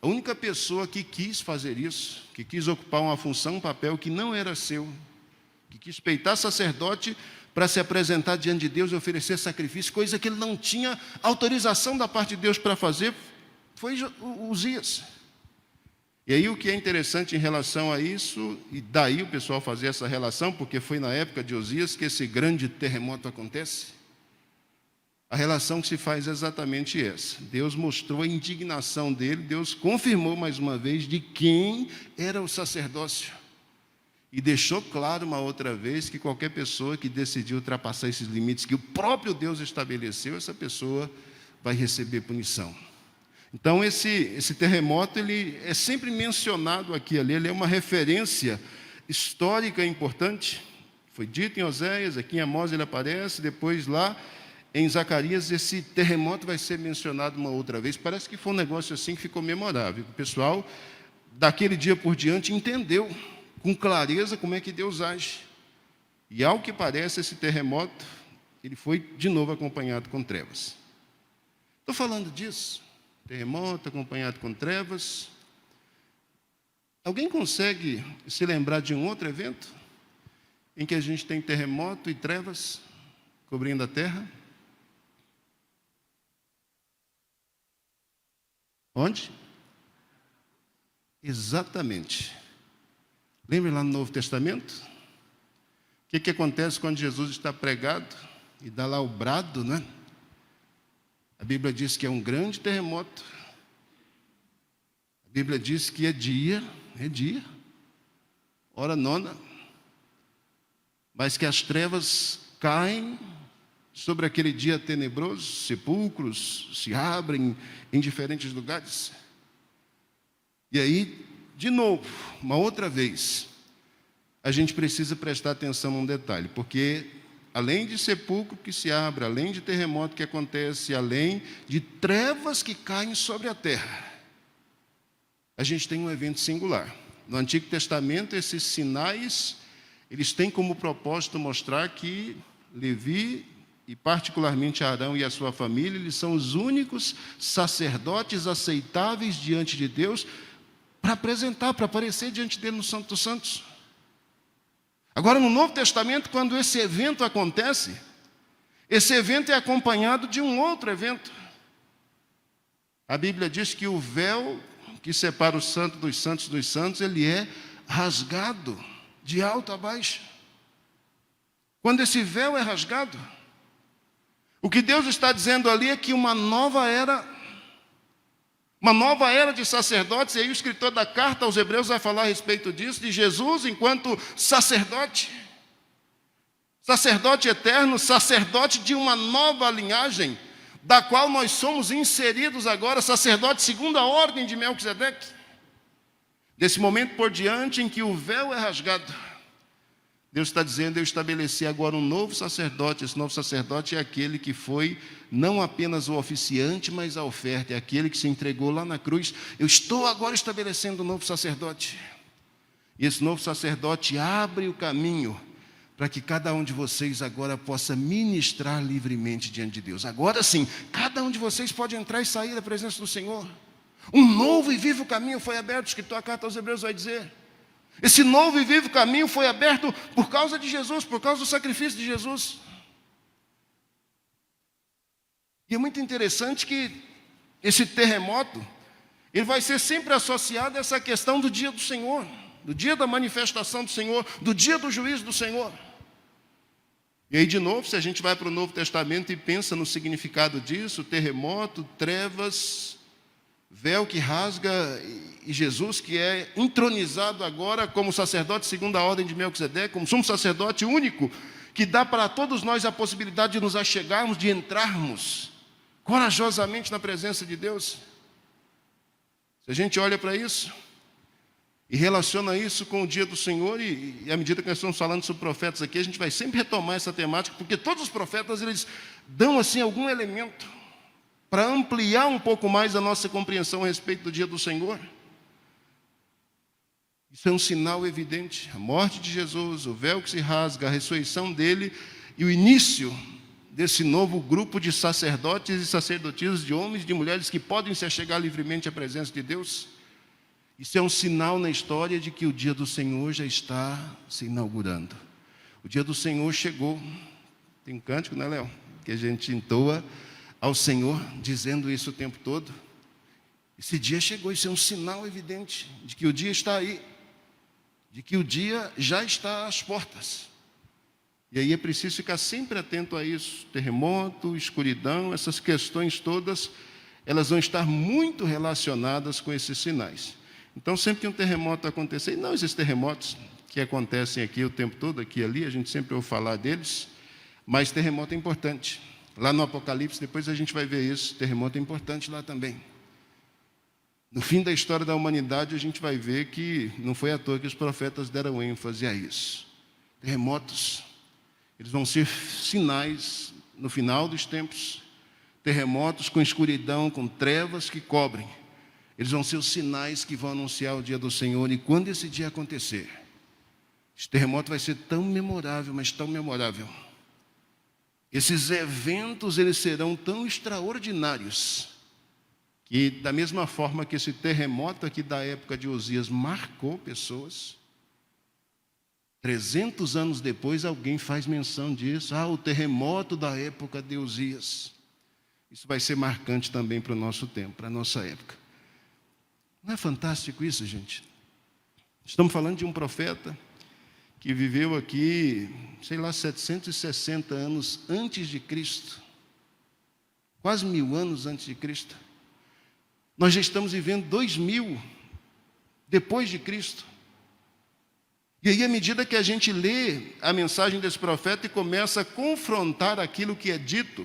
a única pessoa que quis fazer isso, que quis ocupar uma função, um papel que não era seu, que quis peitar sacerdote para se apresentar diante de Deus e oferecer sacrifício, coisa que ele não tinha autorização da parte de Deus para fazer, foi Uzias. E aí o que é interessante em relação a isso, e daí o pessoal fazer essa relação, porque foi na época de Uzias que esse grande terremoto acontece, a relação que se faz é exatamente essa. Deus mostrou a indignação dele, Deus confirmou mais uma vez de quem era o sacerdócio. E deixou claro uma outra vez que qualquer pessoa que decidir ultrapassar esses limites que o próprio Deus estabeleceu, essa pessoa vai receber punição. Então esse terremoto, ele é sempre mencionado aqui e ali, ele é uma referência histórica importante. Foi dito em Oséias, aqui em Amós ele aparece, depois lá em Zacarias esse terremoto vai ser mencionado uma outra vez. Parece que foi um negócio assim que ficou memorável. O pessoal, daquele dia por diante, entendeu com clareza como é que Deus age. E ao que parece, esse terremoto, ele foi de novo acompanhado com trevas. Estou falando disso, terremoto acompanhado com trevas. Alguém consegue se lembrar de um outro evento em que a gente tem terremoto e trevas cobrindo a terra? Onde? Exatamente. Lembra lá no Novo Testamento? O que acontece quando Jesus está pregado e dá lá o brado, né? A Bíblia diz que é um grande terremoto. A Bíblia diz que é dia, hora nona, mas que as trevas caem sobre aquele dia tenebroso, sepulcros se abrem em diferentes lugares. E aí, de novo, uma outra vez, a gente precisa prestar atenção num detalhe, porque além de sepulcro que se abre, além de terremoto que acontece, além de trevas que caem sobre a terra, a gente tem um evento singular. No Antigo Testamento, esses sinais, eles têm como propósito mostrar que Levi, e particularmente Arão e a sua família, eles são os únicos sacerdotes aceitáveis diante de Deus para apresentar, para aparecer diante dele no Santo dos Santos. Agora, no Novo Testamento, quando esse evento acontece, esse evento é acompanhado de um outro evento. A Bíblia diz que o véu que separa o santo dos santos, ele é rasgado de alto a baixo. Quando esse véu é rasgado, o que Deus está dizendo ali é que uma nova era de sacerdotes, e aí o escritor da carta aos Hebreus vai falar a respeito disso, de Jesus enquanto sacerdote eterno, sacerdote de uma nova linhagem, da qual nós somos inseridos agora, sacerdote segundo a ordem de Melquisedeque. Desse momento por diante em que o véu é rasgado, Deus está dizendo, eu estabeleci agora um novo sacerdote. Esse novo sacerdote é aquele que foi não apenas o oficiante, mas a oferta, é aquele que se entregou lá na cruz. Eu estou agora estabelecendo um novo sacerdote. E esse novo sacerdote abre o caminho para que cada um de vocês agora possa ministrar livremente diante de Deus. Agora sim, cada um de vocês pode entrar e sair da presença do Senhor. Um novo e vivo caminho foi aberto, escritor a carta aos Hebreus vai dizer. Esse novo e vivo caminho foi aberto por causa de Jesus, por causa do sacrifício de Jesus. E é muito interessante que esse terremoto, ele vai ser sempre associado a essa questão do dia do Senhor, do dia da manifestação do Senhor, do dia do juízo do Senhor. E aí, de novo, se a gente vai para o Novo Testamento e pensa no significado disso, terremoto, trevas, véu que rasga, e Jesus que é entronizado agora como sacerdote segundo a ordem de Melquisedeque, como sumo sacerdote único, que dá para todos nós a possibilidade de nos achegarmos, de entrarmos corajosamente na presença de Deus. Se a gente olha para isso e relaciona isso com o dia do Senhor, e à medida que nós estamos falando sobre profetas aqui, a gente vai sempre retomar essa temática, porque todos os profetas, eles dão assim algum elemento para ampliar um pouco mais a nossa compreensão a respeito do dia do Senhor. Isso é um sinal evidente, a morte de Jesus, o véu que se rasga, a ressurreição dele e o início desse novo grupo de sacerdotes e sacerdotisas, de homens e de mulheres que podem se achegar livremente à presença de Deus. Isso é um sinal na história de que o dia do Senhor já está se inaugurando. O dia do Senhor chegou. Tem um cântico, né, Léo? Que a gente entoa ao Senhor, dizendo isso o tempo todo. Esse dia chegou, isso é um sinal evidente de que o dia está aí, de que o dia já está às portas. E aí é preciso ficar sempre atento a isso. Terremoto, escuridão, essas questões todas, elas vão estar muito relacionadas com esses sinais. Então, sempre que um terremoto acontecer, e não esses terremotos que acontecem aqui o tempo todo, aqui e ali, a gente sempre ouve falar deles, mas terremoto é importante. Lá no Apocalipse, depois a gente vai ver isso, terremoto é importante lá também. No fim da história da humanidade, a gente vai ver que não foi à toa que os profetas deram ênfase a isso. Terremotos, eles vão ser sinais no final dos tempos, terremotos com escuridão, com trevas que cobrem. Eles vão ser os sinais que vão anunciar o dia do Senhor. E quando esse dia acontecer, esse terremoto vai ser tão memorável, mas tão memorável. Esses eventos, eles serão tão extraordinários, que da mesma forma que esse terremoto aqui da época de Osias marcou pessoas, 300 anos depois alguém faz menção disso. O terremoto da época de Osias. Isso vai ser marcante também para o nosso tempo, para a nossa época. Não é fantástico isso, gente? Estamos falando de um profeta que viveu aqui, 760 anos antes de Cristo. Quase 1000 anos antes de Cristo. Nós já estamos vivendo 2000 depois de Cristo. E aí, à medida que a gente lê a mensagem desse profeta e começa a confrontar aquilo que é dito,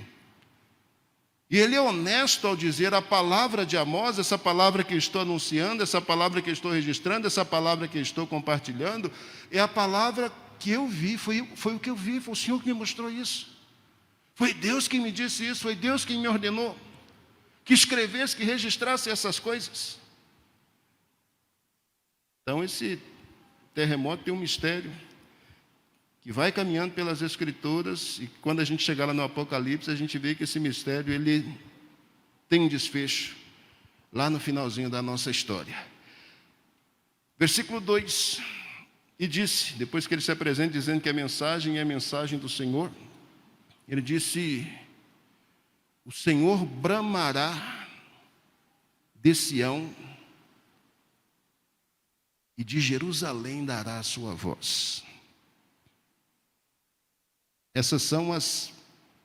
e ele é honesto ao dizer a palavra de Amós, essa palavra que eu estou anunciando, essa palavra que eu estou registrando, essa palavra que eu estou compartilhando, é a palavra que eu vi, foi o que eu vi, foi o Senhor que me mostrou isso. Foi Deus que me disse isso, foi Deus que me ordenou, que escrevesse, que registrasse essas coisas. Então, esse terremoto tem um mistério que vai caminhando pelas Escrituras, e quando a gente chegar lá no Apocalipse, a gente vê que esse mistério ele tem um desfecho lá no finalzinho da nossa história. Versículo 2, e disse, depois que ele se apresenta dizendo que a mensagem é a mensagem do Senhor, ele disse: o Senhor bramará de Sião, e de Jerusalém dará a sua voz. Essas são as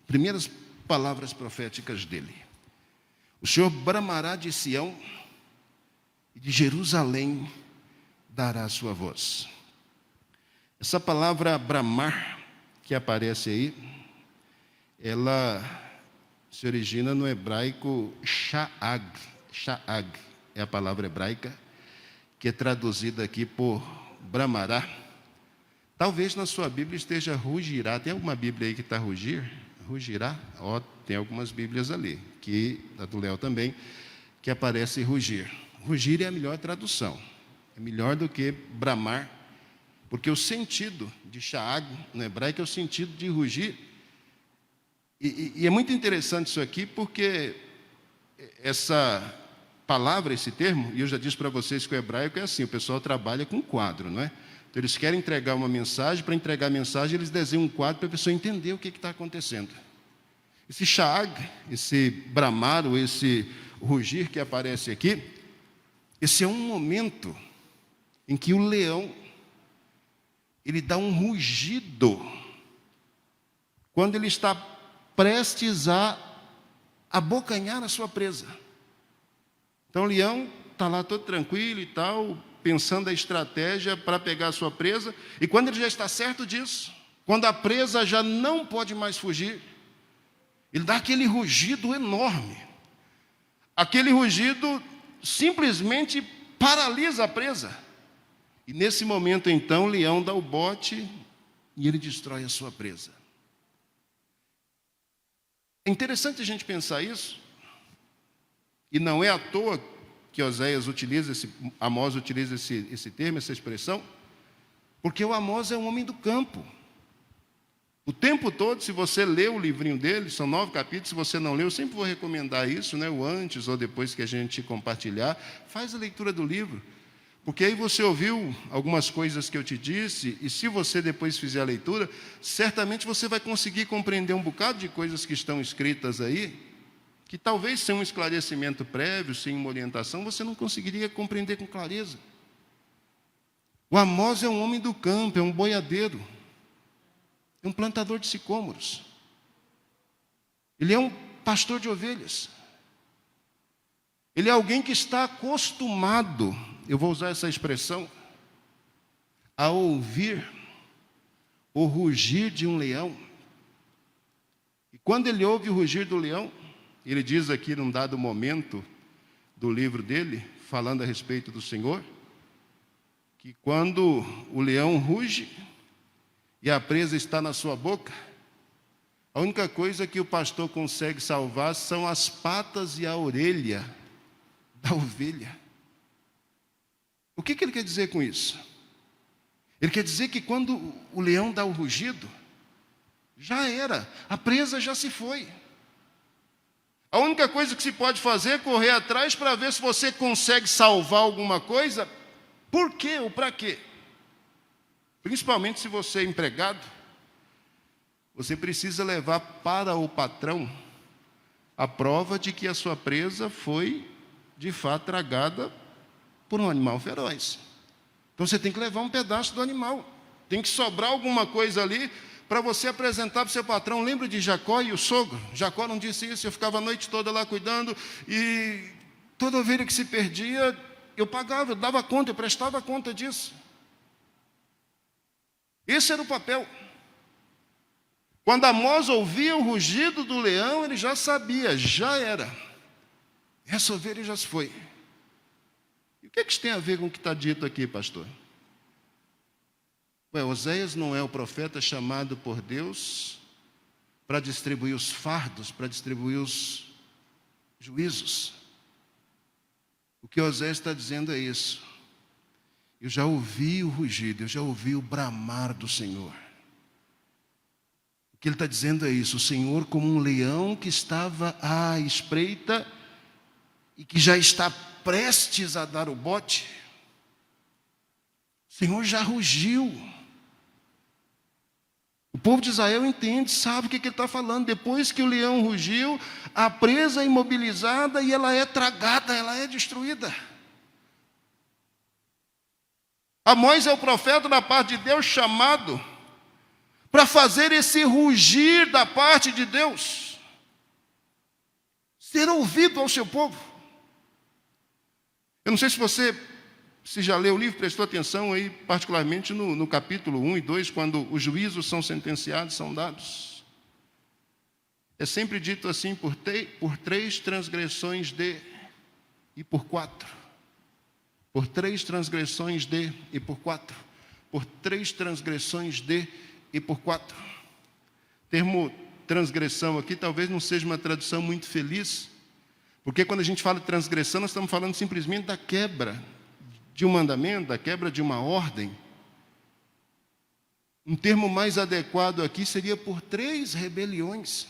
primeiras palavras proféticas dele. O Senhor bramará de Sião, e de Jerusalém dará a sua voz. Essa palavra bramar, que aparece aí, ela se origina no hebraico sha'ag. Sha'ag é a palavra hebraica, que é traduzida aqui por bramará. Talvez na sua Bíblia esteja rugirá. Tem alguma Bíblia aí que está rugir? Rugirá? Tem algumas Bíblias ali, que a do Léo também, que aparece rugir. Rugir é a melhor tradução. É melhor do que bramar, porque o sentido de sha'ag no hebraico é o sentido de rugir. E é muito interessante isso aqui, porque essa palavra, esse termo, e eu já disse para vocês que o hebraico é assim, o pessoal trabalha com quadro, não é? Então, eles querem entregar uma mensagem, para entregar a mensagem, eles desenham um quadro para a pessoa entender o que está acontecendo. Esse sha'ag, esse bramar, ou esse rugir que aparece aqui, esse é um momento em que o leão, ele dá um rugido, quando ele está prestes a abocanhar a sua presa. Então o leão está lá todo tranquilo e tal, pensando a estratégia para pegar a sua presa, e quando ele já está certo disso, quando a presa já não pode mais fugir, Ele dá aquele rugido enorme. Aquele rugido simplesmente paralisa a presa. E nesse momento, então, o leão dá o bote e ele destrói a sua presa. É interessante a gente pensar isso. E não é à toa que Amós utiliza esse termo, essa expressão, porque o Amós é um homem do campo. O tempo todo, se você lê o livrinho dele, são 9 capítulos, se você não leu, eu sempre vou recomendar isso, né? O antes ou depois que a gente compartilhar, faz a leitura do livro. Porque aí você ouviu algumas coisas que eu te disse, e se você depois fizer a leitura, certamente você vai conseguir compreender um bocado de coisas que estão escritas aí, que talvez sem um esclarecimento prévio, sem uma orientação, você não conseguiria compreender com clareza. O Amós é um homem do campo, é um boiadeiro, é um plantador de sicômoros. Ele é um pastor de ovelhas. Ele é alguém que está acostumado, eu vou usar essa expressão, a ouvir o rugir de um leão. E quando ele ouve o rugir do leão, ele diz aqui num dado momento do livro dele, falando a respeito do Senhor, que quando o leão ruge e a presa está na sua boca, a única coisa que o pastor consegue salvar são as patas e a orelha da ovelha. O que ele quer dizer com isso? Ele quer dizer que quando o leão dá o rugido, já era, a presa já se foi. A única coisa que se pode fazer é correr atrás para ver se você consegue salvar alguma coisa. Por quê ou para quê? Principalmente se você é empregado, você precisa levar para o patrão a prova de que a sua presa foi, de fato, tragada por um animal feroz. Então você tem que levar um pedaço do animal. Tem que sobrar alguma coisa ali para você apresentar para o seu patrão. Lembra de Jacó e o sogro? Jacó não disse isso, eu ficava a noite toda lá cuidando, e toda ovelha que se perdia, eu pagava, eu dava conta, eu prestava conta disso. Esse era o papel. Quando Amós ouvia o rugido do leão, ele já sabia, já era. Essa ovelha já se foi. E o que isso tem a ver com o que está dito aqui, pastor? Oséias não é o profeta chamado por Deus para distribuir os fardos, para distribuir os juízos. O que Oséias está dizendo é isso. Eu já ouvi o rugido, eu já ouvi o bramar do Senhor. O que ele está dizendo é isso: o Senhor, como um leão que estava à espreita e que já está prestes a dar o bote, o Senhor já rugiu. O povo de Israel entende, sabe o que ele está falando. Depois que o leão rugiu, a presa é imobilizada e ela é tragada, ela é destruída. Amós é o profeta da parte de Deus chamado para fazer esse rugir da parte de Deus ser ouvido ao seu povo. Eu não sei se você já leu o livro, prestou atenção aí, particularmente no capítulo 1 e 2, quando os juízos são sentenciados, são dados. É sempre dito assim, por 3 transgressões de e por 4. Por 3 transgressões de e por 4. Por 3 transgressões de e por 4. O termo transgressão aqui talvez não seja uma tradução muito feliz, porque quando a gente fala de transgressão, nós estamos falando simplesmente da quebra de um mandamento, da quebra de uma ordem. Um termo mais adequado aqui seria por 3 rebeliões.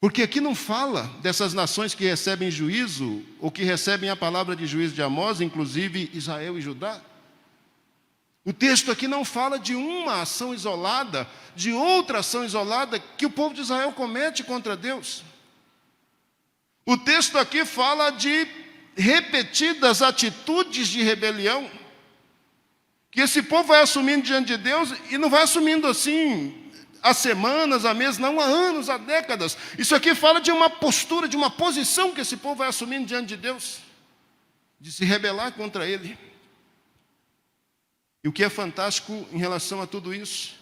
Porque aqui não fala dessas nações que recebem juízo, ou que recebem a palavra de juízo de Amós, inclusive Israel e Judá. O texto aqui não fala de uma ação isolada, de outra ação isolada que o povo de Israel comete contra Deus. O texto aqui fala de repetidas atitudes de rebelião que esse povo vai assumindo diante de Deus, e não vai assumindo assim há semanas, há meses, não, há anos, há décadas. Isso aqui fala de uma postura, de uma posição que esse povo vai assumindo diante de Deus, de se rebelar contra Ele. E o que é fantástico em relação a tudo isso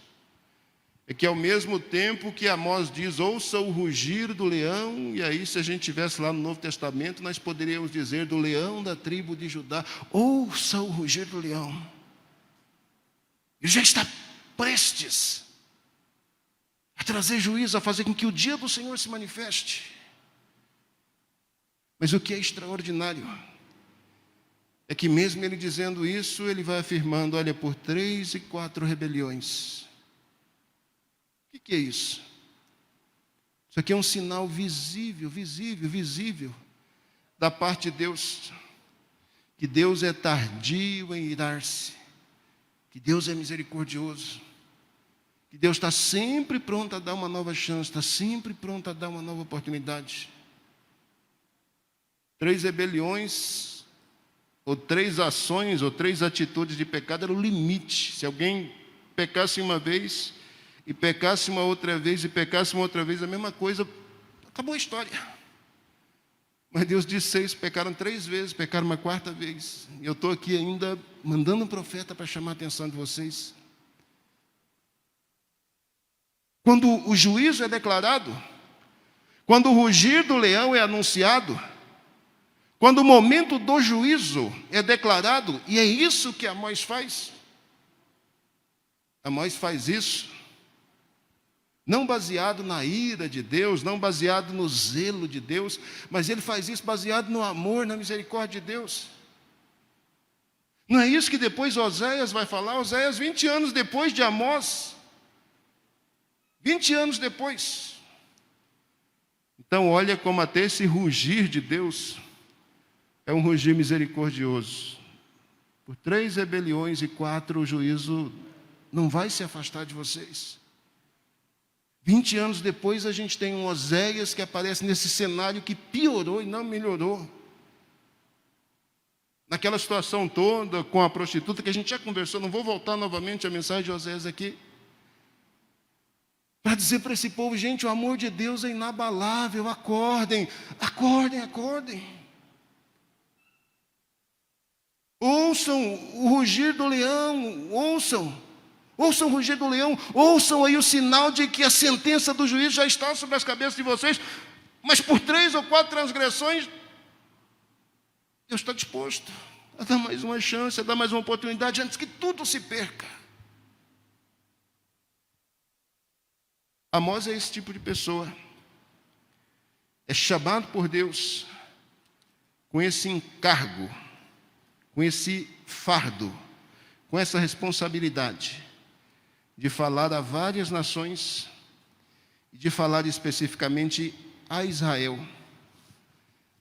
é que ao mesmo tempo que Amós diz, ouça o rugir do leão, e aí se a gente estivesse lá no Novo Testamento, nós poderíamos dizer do leão da tribo de Judá, ouça o rugir do leão. Ele já está prestes a trazer juízo, a fazer com que o dia do Senhor se manifeste. Mas o que é extraordinário é que mesmo ele dizendo isso, ele vai afirmando, olha, por 3 e 4 rebeliões. O que é isso? Isso aqui é um sinal visível da parte de Deus, que Deus é tardio em irar-se, que Deus é misericordioso, que Deus está sempre pronto a dar uma nova chance, está sempre pronto a dar uma nova oportunidade. 3 rebeliões, ou 3 ações, ou 3 atitudes de pecado era o limite. Se alguém pecasse uma vez, e pecasse uma outra vez, e pecasse uma outra vez, a mesma coisa, acabou a história. Mas Deus disse 6, pecaram 3 vezes, pecaram uma 4ª vez. E eu estou aqui ainda mandando um profeta para chamar a atenção de vocês. Quando o juízo é declarado, quando o rugir do leão é anunciado, quando o momento do juízo é declarado, e é isso que Amós faz. Amós faz isso não baseado na ira de Deus, não baseado no zelo de Deus, mas ele faz isso baseado no amor, na misericórdia de Deus. Não é isso que depois Oséias vai falar? Oséias 20 anos depois de Amós. 20 anos depois. Então olha como até esse rugir de Deus é um rugir misericordioso. Por 3 rebeliões e 4 o juízo não vai se afastar de vocês. 20 anos depois a gente tem um Oséias que aparece nesse cenário que piorou e não melhorou. Naquela situação toda com a prostituta que a gente já conversou, não vou voltar novamente a mensagem de Oséias aqui. Para dizer para esse povo, gente, o amor de Deus é inabalável, acordem, acordem, acordem. Ouçam o rugir do leão, ouçam o rugir do leão, ouçam aí o sinal de que a sentença do juiz já está sobre as cabeças de vocês, mas por 3 ou 4 transgressões, Deus está disposto a dar mais uma chance, a dar mais uma oportunidade antes que tudo se perca. Amós é esse tipo de pessoa, é chamado por Deus com esse encargo, com esse fardo, com essa responsabilidade de falar a várias nações e de falar especificamente a Israel.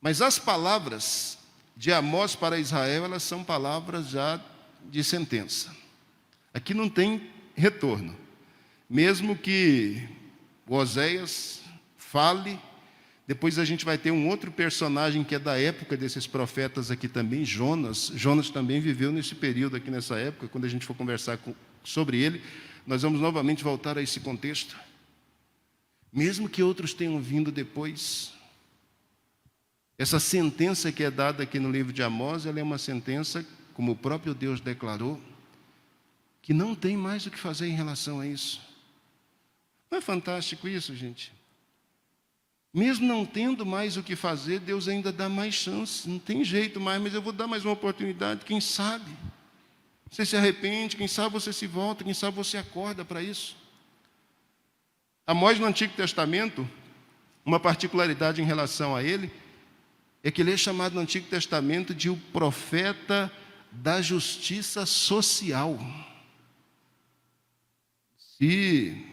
Mas as palavras de Amós para Israel, elas são palavras já de sentença. Aqui não tem retorno. Mesmo que Oséias fale, depois a gente vai ter um outro personagem que é da época desses profetas aqui também, Jonas. Jonas também viveu nesse período aqui nessa época. Quando a gente for conversar sobre ele, nós vamos novamente voltar a esse contexto. Mesmo que outros tenham vindo depois, essa sentença que é dada aqui no livro de Amós, ela é uma sentença, como o próprio Deus declarou, que não tem mais o que fazer em relação a isso. Não é fantástico isso, gente? Mesmo não tendo mais o que fazer, Deus ainda dá mais chance. Não tem jeito mais, mas eu vou dar mais uma oportunidade, quem sabe? Você se arrepende, quem sabe você se volta, quem sabe você acorda para isso. Amós no Antigo Testamento, uma particularidade em relação a ele, é que ele é chamado no Antigo Testamento de o profeta da justiça social. Se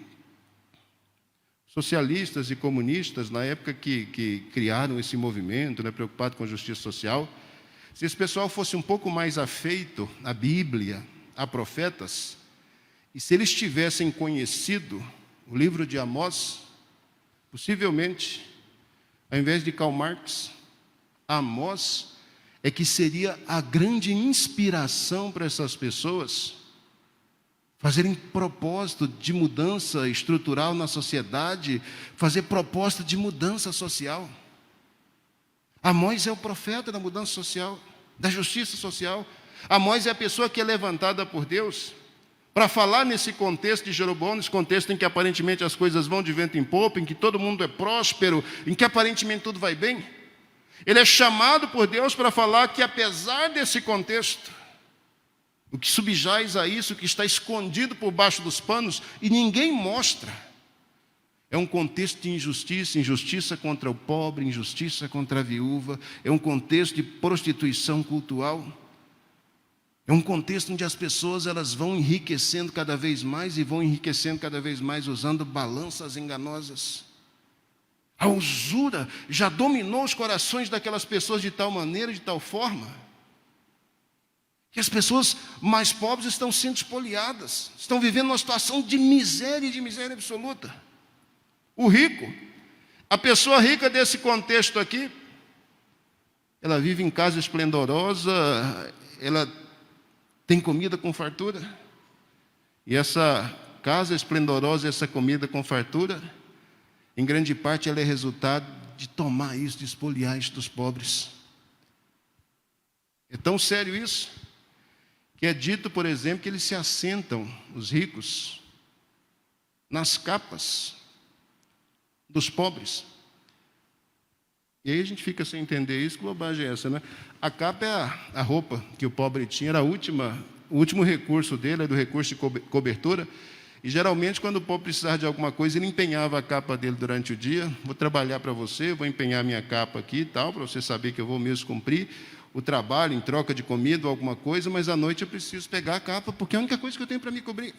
socialistas e comunistas, na época que criaram esse movimento, preocupado com a justiça social, se esse pessoal fosse um pouco mais afeito à Bíblia, a profetas, e se eles tivessem conhecido o livro de Amós, possivelmente, ao invés de Karl Marx, Amós é que seria a grande inspiração para essas pessoas fazerem propósito de mudança estrutural na sociedade, fazer proposta de mudança social. Amós é o profeta da mudança social, da justiça social. Amós é a pessoa que é levantada por Deus para falar nesse contexto de Jeroboão, nesse contexto em que aparentemente as coisas vão de vento em popa, em que todo mundo é próspero, em que aparentemente tudo vai bem. Ele é chamado por Deus para falar que, apesar desse contexto, o que subjaz a isso, o que está escondido por baixo dos panos e ninguém mostra, é um contexto de injustiça, injustiça contra o pobre, injustiça contra a viúva, é um contexto de prostituição cultural, é um contexto onde as pessoas elas vão enriquecendo cada vez mais e vão enriquecendo cada vez mais usando balanças enganosas. A usura já dominou os corações daquelas pessoas de tal maneira, de tal forma, que as pessoas mais pobres estão sendo espoliadas, estão vivendo uma situação de miséria absoluta. O rico, a pessoa rica desse contexto aqui, ela vive em casa esplendorosa, ela tem comida com fartura, e essa casa esplendorosa, essa comida com fartura, em grande parte ela é resultado de tomar isso, de espoliar isso dos pobres. É tão sério isso, que é dito, por exemplo, que eles se assentam, os ricos, nas capas dos pobres. E aí a gente fica sem entender isso, que bobagem é essa, né? A capa é a roupa que o pobre tinha, era o último recurso dele, do recurso de cobertura, e geralmente quando o pobre precisava de alguma coisa, ele empenhava a capa dele durante o dia. Vou trabalhar para você, vou empenhar minha capa aqui e tal, para você saber que eu vou mesmo cumprir o trabalho em troca de comida ou alguma coisa, mas à noite eu preciso pegar a capa, porque é a única coisa que eu tenho para me cobrir.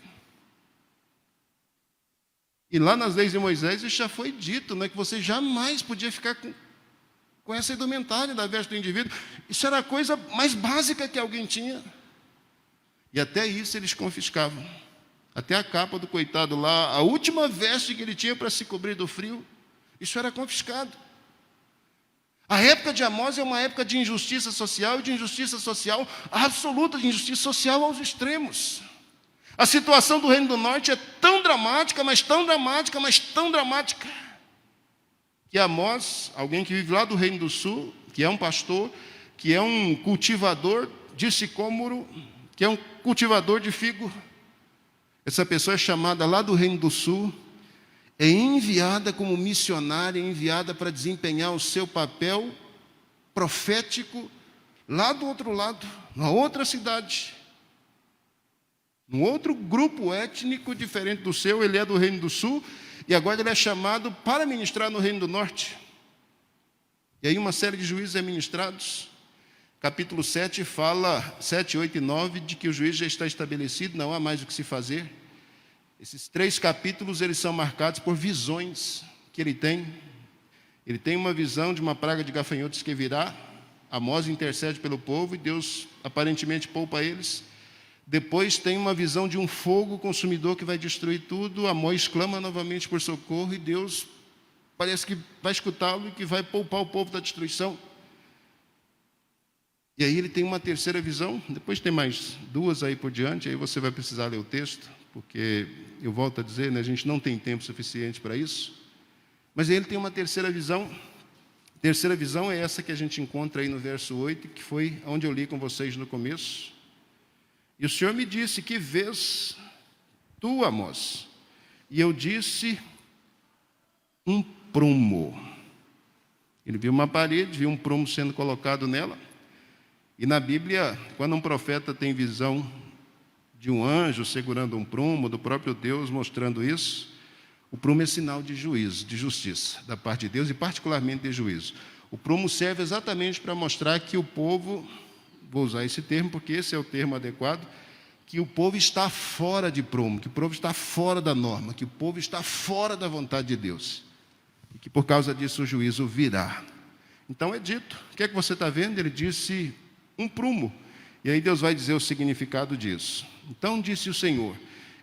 E lá nas leis de Moisés isso já foi dito, né, que você jamais podia ficar com essa indumentária da veste do indivíduo. Isso era a coisa mais básica que alguém tinha. E até isso eles confiscavam. Até a capa do coitado lá, a última veste que ele tinha para se cobrir do frio, isso era confiscado. A época de Amós é uma época de injustiça social, e de injustiça social absoluta, de injustiça social aos extremos. A situação do Reino do Norte é tão dramática, mas tão dramática, mas tão dramática, que Amós, alguém que vive lá do Reino do Sul, que é um pastor, que é um cultivador de sicômoro, que é um cultivador de figo, essa pessoa é chamada lá do Reino do Sul, é enviada como missionária, enviada para desempenhar o seu papel profético lá do outro lado, na outra cidade, num outro grupo étnico diferente do seu. Ele é do Reino do Sul e agora ele é chamado para ministrar no Reino do Norte. E aí uma série de juízos é ministrados. Capítulo 7 fala, 7, 8 e 9, de que o juízo já está estabelecido, não há mais o que se fazer. Esses 3 capítulos, eles são marcados por visões que ele tem. Ele tem uma visão de uma praga de gafanhotos que virá. Amós intercede pelo povo e Deus aparentemente poupa eles. Depois tem uma visão de um fogo consumidor que vai destruir tudo. Amós clama novamente por socorro e Deus parece que vai escutá-lo e que vai poupar o povo da destruição. E aí ele tem uma terceira visão, depois tem mais 2 aí por diante, aí você vai precisar ler o texto, porque eu volto a dizer, né, a gente não tem tempo suficiente para isso. Mas aí ele tem uma terceira visão. A terceira visão é essa que a gente encontra aí no verso 8, que foi onde eu li com vocês no começo. E o Senhor me disse: que vês tu, Amós? E eu disse: um prumo. Ele viu uma parede, viu um prumo sendo colocado nela. E na Bíblia, quando um profeta tem visão de um anjo segurando um prumo, do próprio Deus mostrando isso, o prumo é sinal de juízo, de justiça da parte de Deus e particularmente de juízo. O prumo serve exatamente para mostrar que o povo, vou usar esse termo porque esse é o termo adequado, que o povo está fora de prumo, que o povo está fora da norma, que o povo está fora da vontade de Deus. E que por causa disso o juízo virá. Então é dito, o que é que você está vendo? Ele disse: um prumo. E aí Deus vai dizer o significado disso. Então disse o Senhor: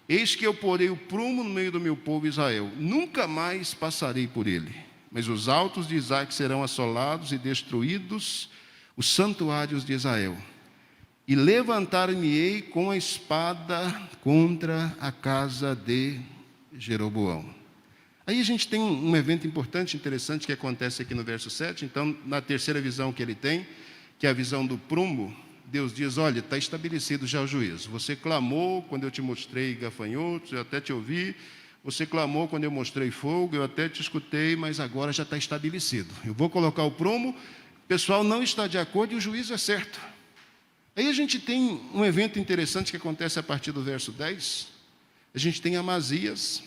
eis que eu porei o prumo no meio do meu povo Israel, nunca mais passarei por ele. Mas os altos de Isaac serão assolados e destruídos, os santuários de Israel. E levantar-me-ei com a espada contra a casa de Jeroboão. Aí a gente tem um evento importante, interessante, que acontece aqui no verso 7. Então, na terceira visão que ele tem, que é a visão do prumo, Deus diz, olha, está estabelecido já o juízo. Você clamou quando eu te mostrei gafanhotos, eu até te ouvi. Você clamou quando eu mostrei fogo, eu até te escutei, mas agora já está estabelecido. Eu vou colocar o prumo, o pessoal não está de acordo e o juízo é certo. Aí a gente tem um evento interessante que acontece a partir do verso 10. A gente tem Amazias.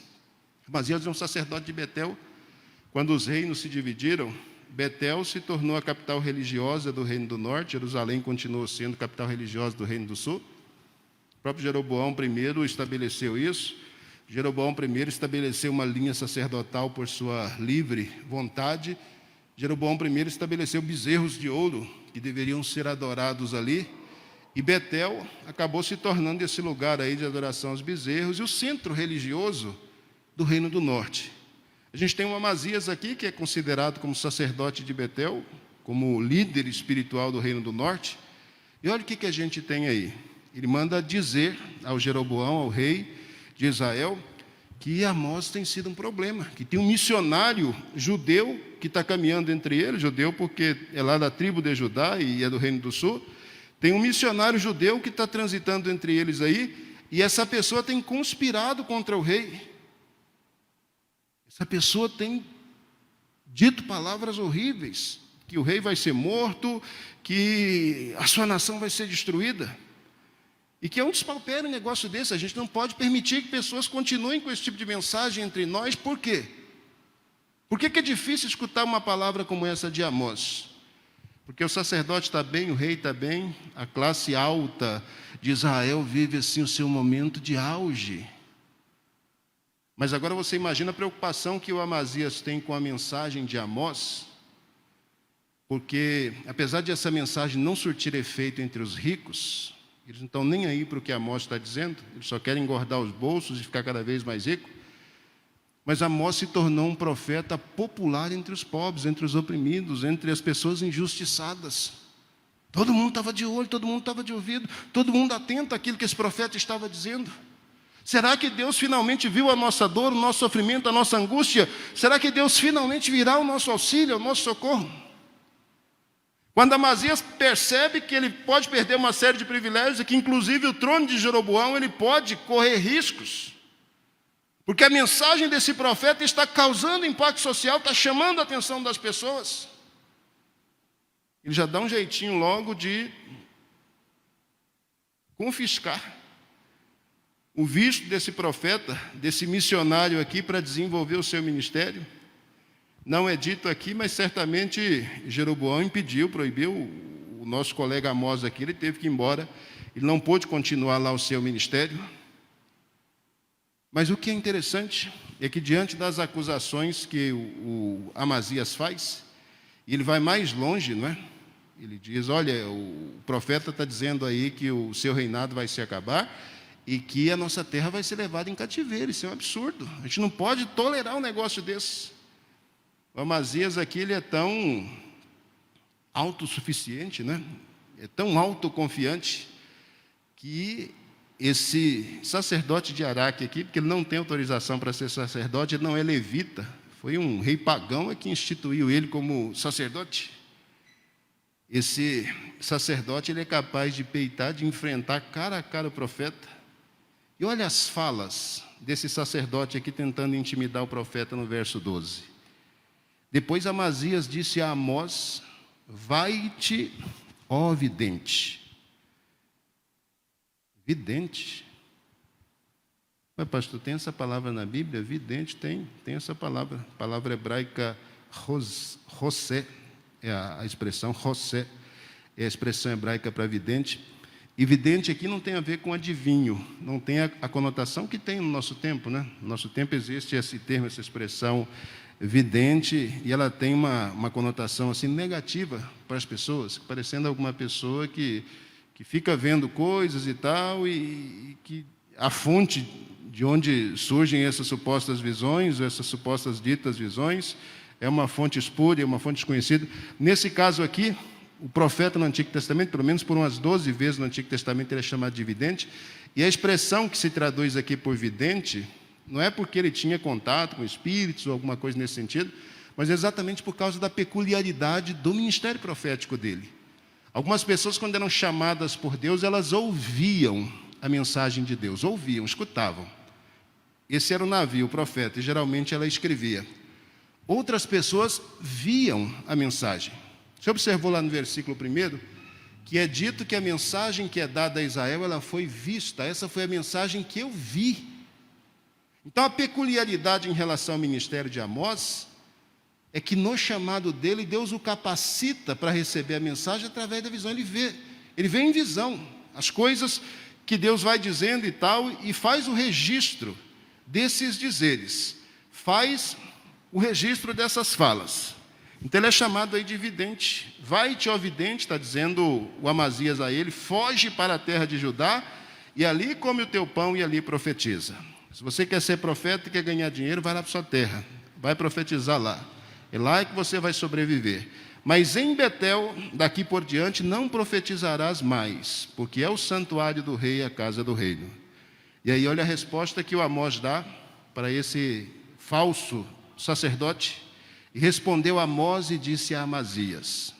Amazias é um sacerdote de Betel. Quando os reinos se dividiram, Betel se tornou a capital religiosa do Reino do Norte, Jerusalém continuou sendo capital religiosa do Reino do Sul. O próprio Jeroboão I estabeleceu isso. Jeroboão I estabeleceu uma linha sacerdotal por sua livre vontade. Jeroboão I estabeleceu bezerros de ouro que deveriam ser adorados ali. E Betel acabou se tornando esse lugar aí de adoração aos bezerros e o centro religioso do Reino do Norte. A gente tem um Amazias aqui, que é considerado como sacerdote de Betel, como líder espiritual do Reino do Norte. E olha o que a gente tem aí. Ele manda dizer ao Jeroboão, ao rei de Israel, que Amós tem sido um problema, que tem um missionário judeu que está caminhando entre eles, judeu porque é lá da tribo de Judá e é do Reino do Sul. Tem um missionário judeu que está transitando entre eles aí, e essa pessoa tem conspirado contra o rei. Essa pessoa tem dito palavras horríveis, que o rei vai ser morto, que a sua nação vai ser destruída. E que é um despautério um negócio desse. A gente não pode permitir que pessoas continuem com esse tipo de mensagem entre nós. Por quê? Por que é difícil escutar uma palavra como essa de Amós? Porque o sacerdote está bem, o rei está bem, a classe alta de Israel vive assim o seu momento de auge. Mas agora você imagina a preocupação que o Amazias tem com a mensagem de Amós, porque apesar de essa mensagem não surtir efeito entre os ricos, eles não estão nem aí para o que Amós está dizendo, eles só querem engordar os bolsos e ficar cada vez mais rico. Mas Amós se tornou um profeta popular entre os pobres, entre os oprimidos, entre as pessoas injustiçadas. Todo mundo estava de olho, todo mundo estava de ouvido, todo mundo atento àquilo que esse profeta estava dizendo. Será que Deus finalmente viu a nossa dor, o nosso sofrimento, a nossa angústia? Será que Deus finalmente virá o nosso auxílio, o nosso socorro? Quando Amazias percebe que ele pode perder uma série de privilégios e que inclusive o trono de Jeroboão ele pode correr riscos, porque a mensagem desse profeta está causando impacto social, está chamando a atenção das pessoas. Ele já dá um jeitinho logo de confiscar o visto desse profeta, desse missionário aqui para desenvolver o seu ministério. Não é dito aqui, mas certamente Jeroboão impediu, proibiu. O nosso colega Amós aqui, ele teve que ir embora. Ele não pôde continuar lá o seu ministério. Mas o que é interessante é que diante das acusações que o Amazias faz, ele vai mais longe, não é? Ele diz, olha, o profeta está dizendo aí que o seu reinado vai se acabar e que a nossa terra vai ser levada em cativeiro. Isso é um absurdo. A gente não pode tolerar um negócio desse. O Amazias aqui, ele é tão autossuficiente, né? É tão autoconfiante que esse sacerdote de Araque aqui, porque ele não tem autorização para ser sacerdote, ele não é levita, foi um rei pagão que instituiu ele como sacerdote. Esse sacerdote ele é capaz de peitar, de enfrentar cara a cara o profeta. E olha as falas desse sacerdote aqui tentando intimidar o profeta no verso 12. Depois Amazias disse a Amós, vai-te, ó vidente. Vidente. Mas pastor, tem essa palavra na Bíblia? Vidente tem essa palavra. A palavra hebraica rosé, é a expressão rosé, é a expressão hebraica para vidente. E vidente aqui não tem a ver com adivinho, não tem a conotação que tem no nosso tempo, né? No nosso tempo existe esse termo, essa expressão vidente, e ela tem uma conotação assim negativa para as pessoas, parecendo alguma pessoa que fica vendo coisas e tal, e que a fonte de onde surgem essas supostas visões, essas supostas ditas visões, é uma fonte espúria, uma fonte desconhecida. Nesse caso aqui, o profeta no Antigo Testamento, pelo menos por umas 12 vezes no Antigo Testamento, ele é chamado de vidente, e a expressão que se traduz aqui por vidente, não é porque ele tinha contato com espíritos ou alguma coisa nesse sentido, mas exatamente por causa da peculiaridade do ministério profético dele. Algumas pessoas, quando eram chamadas por Deus, elas ouviam a mensagem de Deus, ouviam, escutavam. Esse era o navio, o profeta, e geralmente ela escrevia. Outras pessoas viam a mensagem. Você observou lá no versículo 1, que é dito que a mensagem que é dada a Israel, ela foi vista. Essa foi a mensagem que eu vi. Então, a peculiaridade em relação ao ministério de Amós é que no chamado dele, Deus o capacita para receber a mensagem através da visão. Ele vê em visão as coisas que Deus vai dizendo e tal, e faz o registro desses dizeres, faz o registro dessas falas. Então ele é chamado aí de vidente. Vai-te, ó vidente, está dizendo o Amazias a ele, foge para a terra de Judá, e ali come o teu pão e ali profetiza. Se você quer ser profeta e quer ganhar dinheiro, vai lá para a sua terra, vai profetizar lá. É lá que você vai sobreviver. Mas em Betel, daqui por diante, não profetizarás mais, porque é o santuário do rei, a casa do reino. E aí olha a resposta que o Amós dá para esse falso sacerdote. E respondeu Amós e disse a Amazias: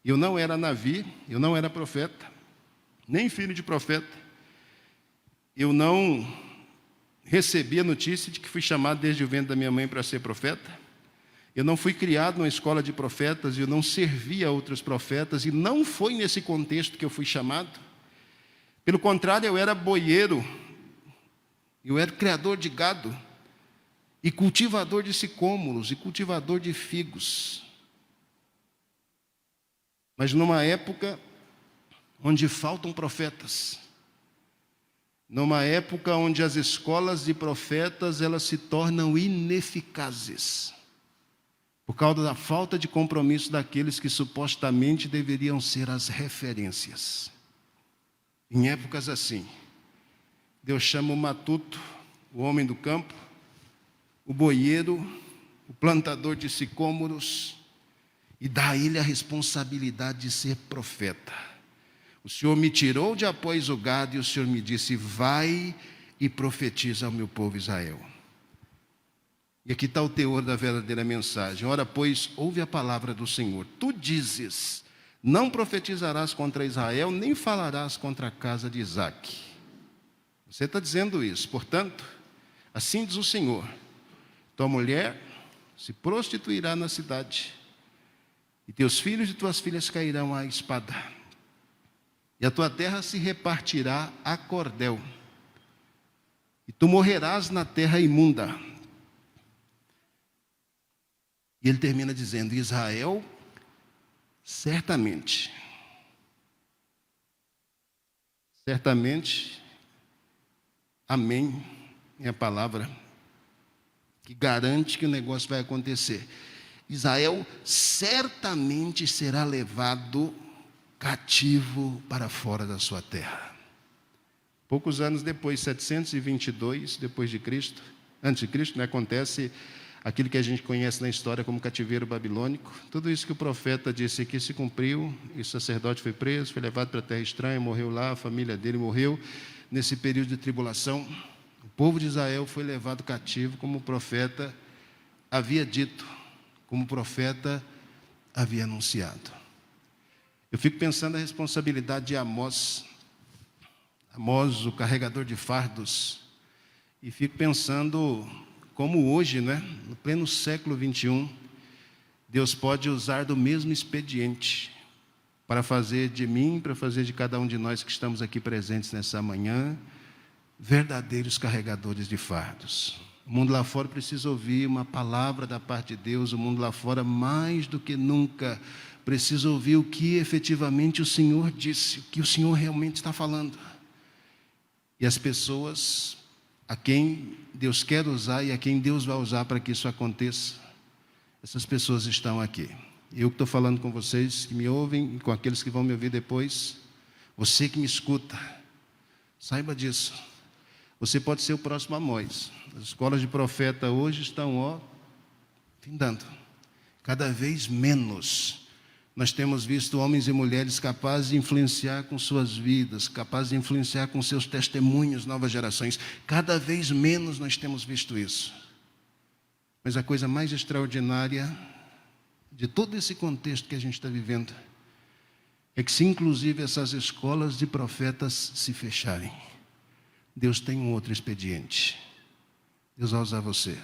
eu não era Navi, eu não era profeta, nem filho de profeta. Eu não recebi a notícia de que fui chamado desde o ventre da minha mãe para ser profeta. Eu não fui criado numa escola de profetas, eu não servi a outros profetas, e não foi nesse contexto que eu fui chamado. Pelo contrário, eu era boieiro, eu era criador de gado, e cultivador de sicômoros, e cultivador de figos. Mas numa época onde faltam profetas, numa época onde as escolas de profetas elas se tornam ineficazes, por causa da falta de compromisso daqueles que supostamente deveriam ser as referências. Em épocas assim, Deus chama o matuto, o homem do campo, o boieiro, o plantador de sicômoros, e dá a ele a responsabilidade de ser profeta. O Senhor me tirou de após o gado e o Senhor me disse: vai e profetiza ao meu povo Israel. E aqui está o teor da verdadeira mensagem. Ora, pois, ouve a palavra do Senhor. Tu dizes: não profetizarás contra Israel, nem falarás contra a casa de Isaque. Você está dizendo isso. Portanto, assim diz o Senhor: tua mulher se prostituirá na cidade, e teus filhos e tuas filhas cairão à espada, e a tua terra se repartirá a cordel, e tu morrerás na terra imunda. E ele termina dizendo: Israel, certamente, amém, é a palavra que garante que o negócio vai acontecer. Israel certamente será levado cativo para fora da sua terra. Poucos anos depois, 722 depois de Cristo, antes de Cristo, acontece aquilo que a gente conhece na história como cativeiro babilônico. Tudo isso que o profeta disse aqui se cumpriu, e o sacerdote foi preso, foi levado para a terra estranha, morreu lá, a família dele morreu. Nesse período de tribulação, o povo de Israel foi levado cativo, como o profeta havia dito, como o profeta havia anunciado. Eu fico pensando na responsabilidade de Amós, o carregador de fardos, e fico pensando como hoje, no pleno século 21, Deus pode usar do mesmo expediente para fazer de mim, para fazer de cada um de nós que estamos aqui presentes nessa manhã, verdadeiros carregadores de fardos. O mundo lá fora precisa ouvir uma palavra da parte de Deus. O mundo lá fora, mais do que nunca, precisa ouvir o que efetivamente o Senhor disse, o que o Senhor realmente está falando. E as pessoas a quem Deus quer usar e a quem Deus vai usar para que isso aconteça, essas pessoas estão aqui. Eu que estou falando com vocês que me ouvem e com aqueles que vão me ouvir depois, você que me escuta, saiba disso. Você pode ser o próximo Amós. As escolas de profeta hoje estão, findando. Cada vez menos nós temos visto homens e mulheres capazes de influenciar com suas vidas, capazes de influenciar com seus testemunhos novas gerações. Cada vez menos nós temos visto isso. Mas a coisa mais extraordinária de todo esse contexto que a gente está vivendo é que se inclusive essas escolas de profetas se fecharem, Deus tem um outro expediente. Deus vai usar você.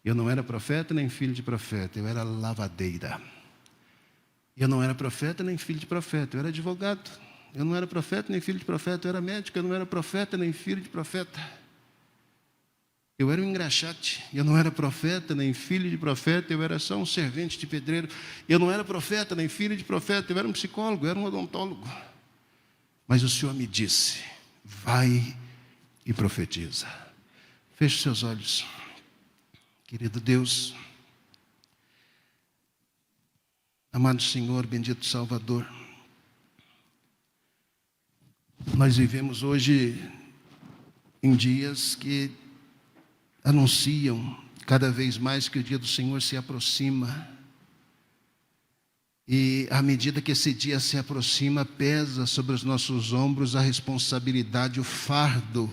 Eu não era profeta nem filho de profeta, eu era lavadeira. Eu não era profeta nem filho de profeta, eu era advogado. Eu não era profeta nem filho de profeta, eu era médico. Eu não era profeta nem filho de profeta. Eu era um engraxate. Eu não era profeta nem filho de profeta, eu era só um servente de pedreiro. Eu não era profeta nem filho de profeta, eu era um psicólogo, eu era um odontólogo. Mas o Senhor me disse: vai e profetiza. Feche seus olhos. Querido Deus, amado Senhor, bendito Salvador, nós vivemos hoje em dias que anunciam cada vez mais que o dia do Senhor se aproxima. E à medida que esse dia se aproxima, pesa sobre os nossos ombros a responsabilidade, o fardo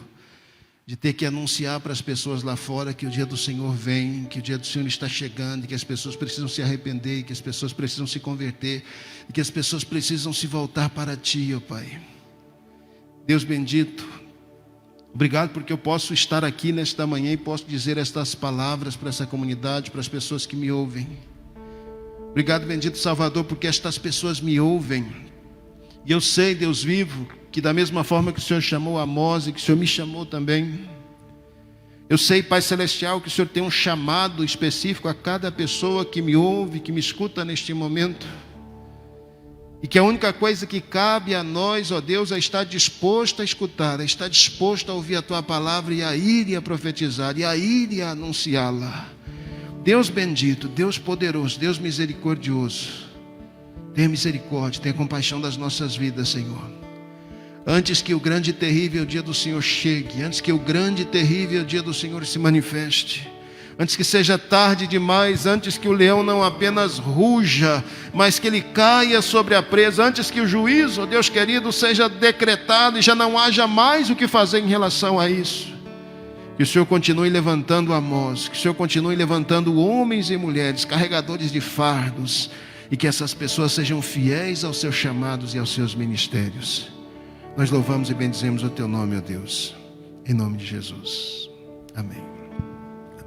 de ter que anunciar para as pessoas lá fora que o dia do Senhor vem, que o dia do Senhor está chegando, que as pessoas precisam se arrepender, que as pessoas precisam se converter, e que as pessoas precisam se voltar para Ti, ó Pai. Deus bendito, obrigado porque eu posso estar aqui nesta manhã e posso dizer estas palavras para essa comunidade, para as pessoas que me ouvem. Obrigado, bendito Salvador, porque estas pessoas me ouvem. E eu sei, Deus vivo, que da mesma forma que o Senhor chamou Amós e que o Senhor me chamou também, eu sei, Pai Celestial, que o Senhor tem um chamado específico a cada pessoa que me ouve, que me escuta neste momento. E que a única coisa que cabe a nós, ó Deus, é estar disposto a escutar, é estar disposto a ouvir a Tua palavra e a ir e a profetizar, e a ir e a anunciá-la. Deus bendito, Deus poderoso, Deus misericordioso, tenha misericórdia, tenha compaixão das nossas vidas, Senhor. Antes que o grande e terrível dia do Senhor chegue, antes que o grande e terrível dia do Senhor se manifeste, antes que seja tarde demais, antes que o leão não apenas ruja, mas que ele caia sobre a presa, antes que o juízo, ó Deus querido, seja decretado e já não haja mais o que fazer em relação a isso. Que o Senhor continue levantando Amós, que o Senhor continue levantando homens e mulheres, carregadores de fardos, e que essas pessoas sejam fiéis aos seus chamados e aos seus ministérios. Nós louvamos e bendizemos o Teu nome, ó Deus, em nome de Jesus. Amém.